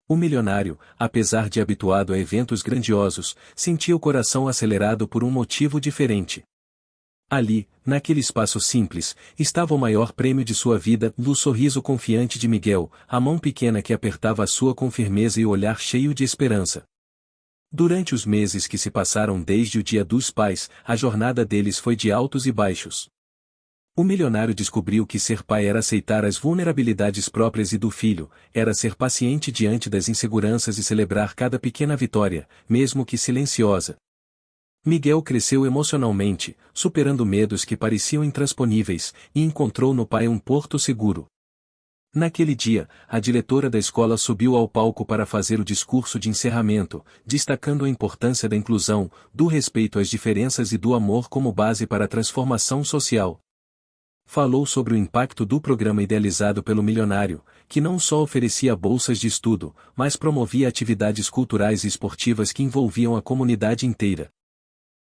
O milionário, apesar de habituado a eventos grandiosos, sentia o coração acelerado por um motivo diferente. Ali, naquele espaço simples, estava o maior prêmio de sua vida, no sorriso confiante de Miguel, a mão pequena que apertava a sua com firmeza e o olhar cheio de esperança. Durante os meses que se passaram desde o Dia dos Pais, a jornada deles foi de altos e baixos. O milionário descobriu que ser pai era aceitar as vulnerabilidades próprias e do filho, era ser paciente diante das inseguranças e celebrar cada pequena vitória, mesmo que silenciosa. Miguel cresceu emocionalmente, superando medos que pareciam intransponíveis, e encontrou no pai um porto seguro. Naquele dia, a diretora da escola subiu ao palco para fazer o discurso de encerramento, destacando a importância da inclusão, do respeito às diferenças e do amor como base para a transformação social. Falou sobre o impacto do programa idealizado pelo milionário, que não só oferecia bolsas de estudo, mas promovia atividades culturais e esportivas que envolviam a comunidade inteira.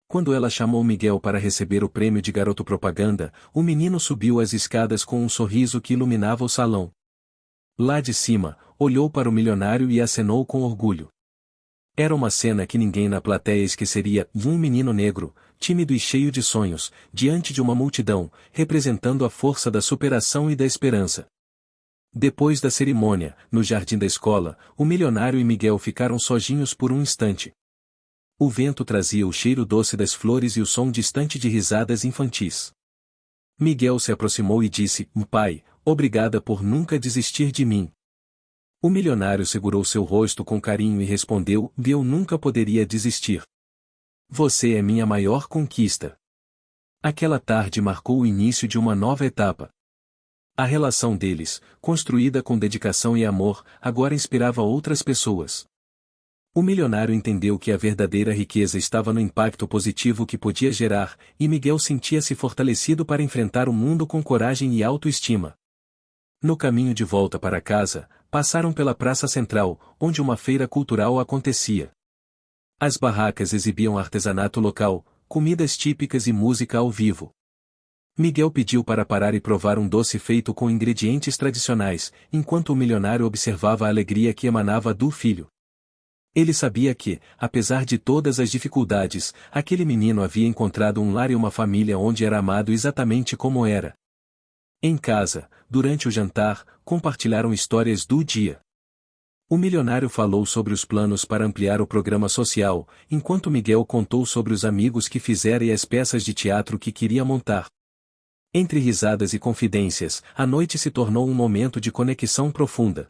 Quando ela chamou Miguel para receber o prêmio de garoto propaganda, o menino subiu as escadas com um sorriso que iluminava o salão. Lá de cima, olhou para o milionário e acenou com orgulho. Era uma cena que ninguém na plateia esqueceria, um menino negro, tímido e cheio de sonhos, diante de uma multidão, representando a força da superação e da esperança. Depois da cerimônia, no jardim da escola, o milionário e Miguel ficaram sozinhos por um instante. O vento trazia o cheiro doce das flores e o som distante de risadas infantis. Miguel se aproximou e disse: "Pai, obrigada por nunca desistir de mim." O milionário segurou seu rosto com carinho e respondeu: "Eu nunca poderia desistir. Você é minha maior conquista." Aquela tarde marcou o início de uma nova etapa. A relação deles, construída com dedicação e amor, agora inspirava outras pessoas. O milionário entendeu que a verdadeira riqueza estava no impacto positivo que podia gerar, e Miguel sentia-se fortalecido para enfrentar o mundo com coragem e autoestima. No caminho de volta para casa, passaram pela praça central, onde uma feira cultural acontecia. As barracas exibiam artesanato local, comidas típicas e música ao vivo. Miguel pediu para parar e provar um doce feito com ingredientes tradicionais, enquanto o milionário observava a alegria que emanava do filho. Ele sabia que, apesar de todas as dificuldades, aquele menino havia encontrado um lar e uma família onde era amado exatamente como era. Em casa, durante o jantar, compartilharam histórias do dia. O milionário falou sobre os planos para ampliar o programa social, enquanto Miguel contou sobre os amigos que fizera e as peças de teatro que queria montar. Entre risadas e confidências, a noite se tornou um momento de conexão profunda.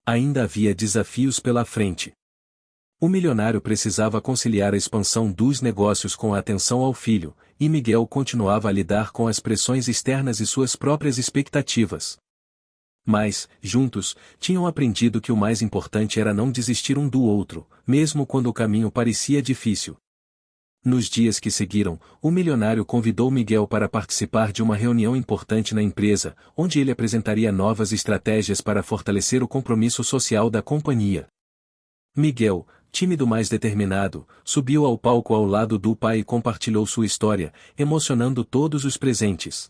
Ainda havia desafios pela frente. O milionário precisava conciliar a expansão dos negócios com a atenção ao filho, e Miguel continuava a lidar com as pressões externas e suas próprias expectativas. Mas, juntos, tinham aprendido que o mais importante era não desistir um do outro, mesmo quando o caminho parecia difícil. Nos dias que seguiram, o milionário convidou Miguel para participar de uma reunião importante na empresa, onde ele apresentaria novas estratégias para fortalecer o compromisso social da companhia. Miguel, tímido mas determinado, subiu ao palco ao lado do pai e compartilhou sua história, emocionando todos os presentes.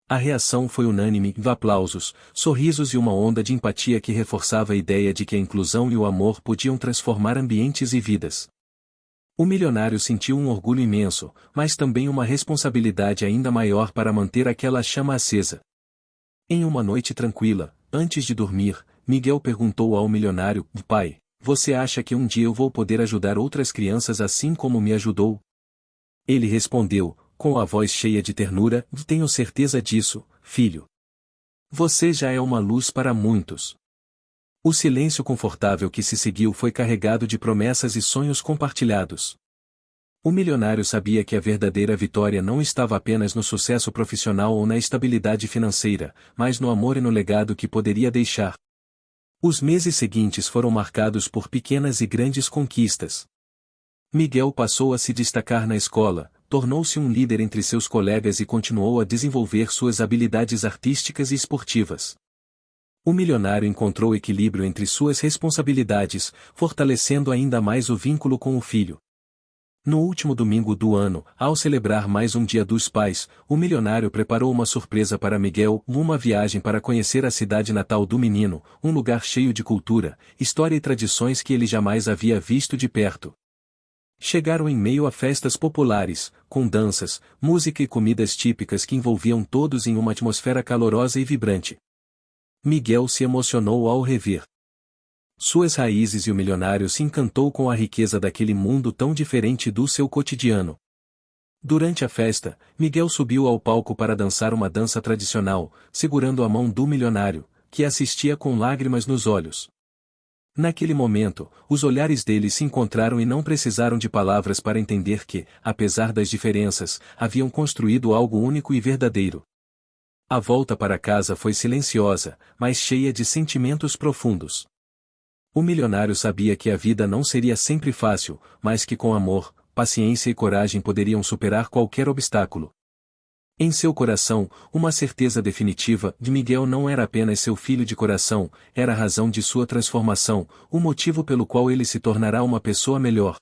A reação foi unânime, aplausos, sorrisos e uma onda de empatia que reforçava a ideia de que a inclusão e o amor podiam transformar ambientes e vidas. O milionário sentiu um orgulho imenso, mas também uma responsabilidade ainda maior para manter aquela chama acesa. Em uma noite tranquila, antes de dormir, Miguel perguntou ao milionário: "Pai, você acha que um dia eu vou poder ajudar outras crianças assim como me ajudou?" Ele respondeu, com a voz cheia de ternura: "Tenho certeza disso, filho. Você já é uma luz para muitos." O silêncio confortável que se seguiu foi carregado de promessas e sonhos compartilhados. O milionário sabia que a verdadeira vitória não estava apenas no sucesso profissional ou na estabilidade financeira, mas no amor e no legado que poderia deixar. Os meses seguintes foram marcados por pequenas e grandes conquistas. Miguel passou a se destacar na escola, tornou-se um líder entre seus colegas e continuou a desenvolver suas habilidades artísticas e esportivas. O milionário encontrou equilíbrio entre suas responsabilidades, fortalecendo ainda mais o vínculo com o filho. No último domingo do ano, ao celebrar mais um Dia dos Pais, o milionário preparou uma surpresa para Miguel, uma viagem para conhecer a cidade natal do menino, um lugar cheio de cultura, história e tradições que ele jamais havia visto de perto. Chegaram em meio a festas populares, com danças, música e comidas típicas que envolviam todos em uma atmosfera calorosa e vibrante. Miguel se emocionou ao rever Suas raízes e o milionário se encantou com a riqueza daquele mundo tão diferente do seu cotidiano. Durante a festa, Miguel subiu ao palco para dançar uma dança tradicional, segurando a mão do milionário, que assistia com lágrimas nos olhos. Naquele momento, os olhares deles se encontraram e não precisaram de palavras para entender que, apesar das diferenças, haviam construído algo único e verdadeiro. A volta para casa foi silenciosa, mas cheia de sentimentos profundos. O milionário sabia que a vida não seria sempre fácil, mas que com amor, paciência e coragem poderiam superar qualquer obstáculo. Em seu coração, uma certeza definitiva de Miguel não era apenas seu filho de coração, era a razão de sua transformação, o motivo pelo qual ele se tornará uma pessoa melhor.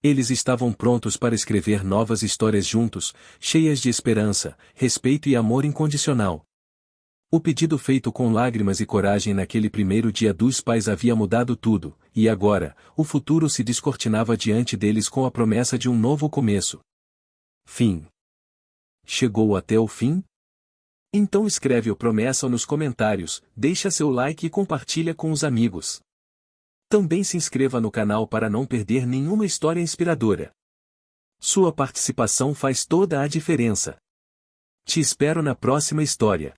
Eles estavam prontos para escrever novas histórias juntos, cheias de esperança, respeito e amor incondicional. O pedido feito com lágrimas e coragem naquele primeiro dia dos pais havia mudado tudo, e agora, o futuro se descortinava diante deles com a promessa de um novo começo. Fim. Chegou até o fim? Então escreve o promessa nos comentários, deixa seu like e compartilha com os amigos. Também se inscreva no canal para não perder nenhuma história inspiradora. Sua participação faz toda a diferença. Te espero na próxima história.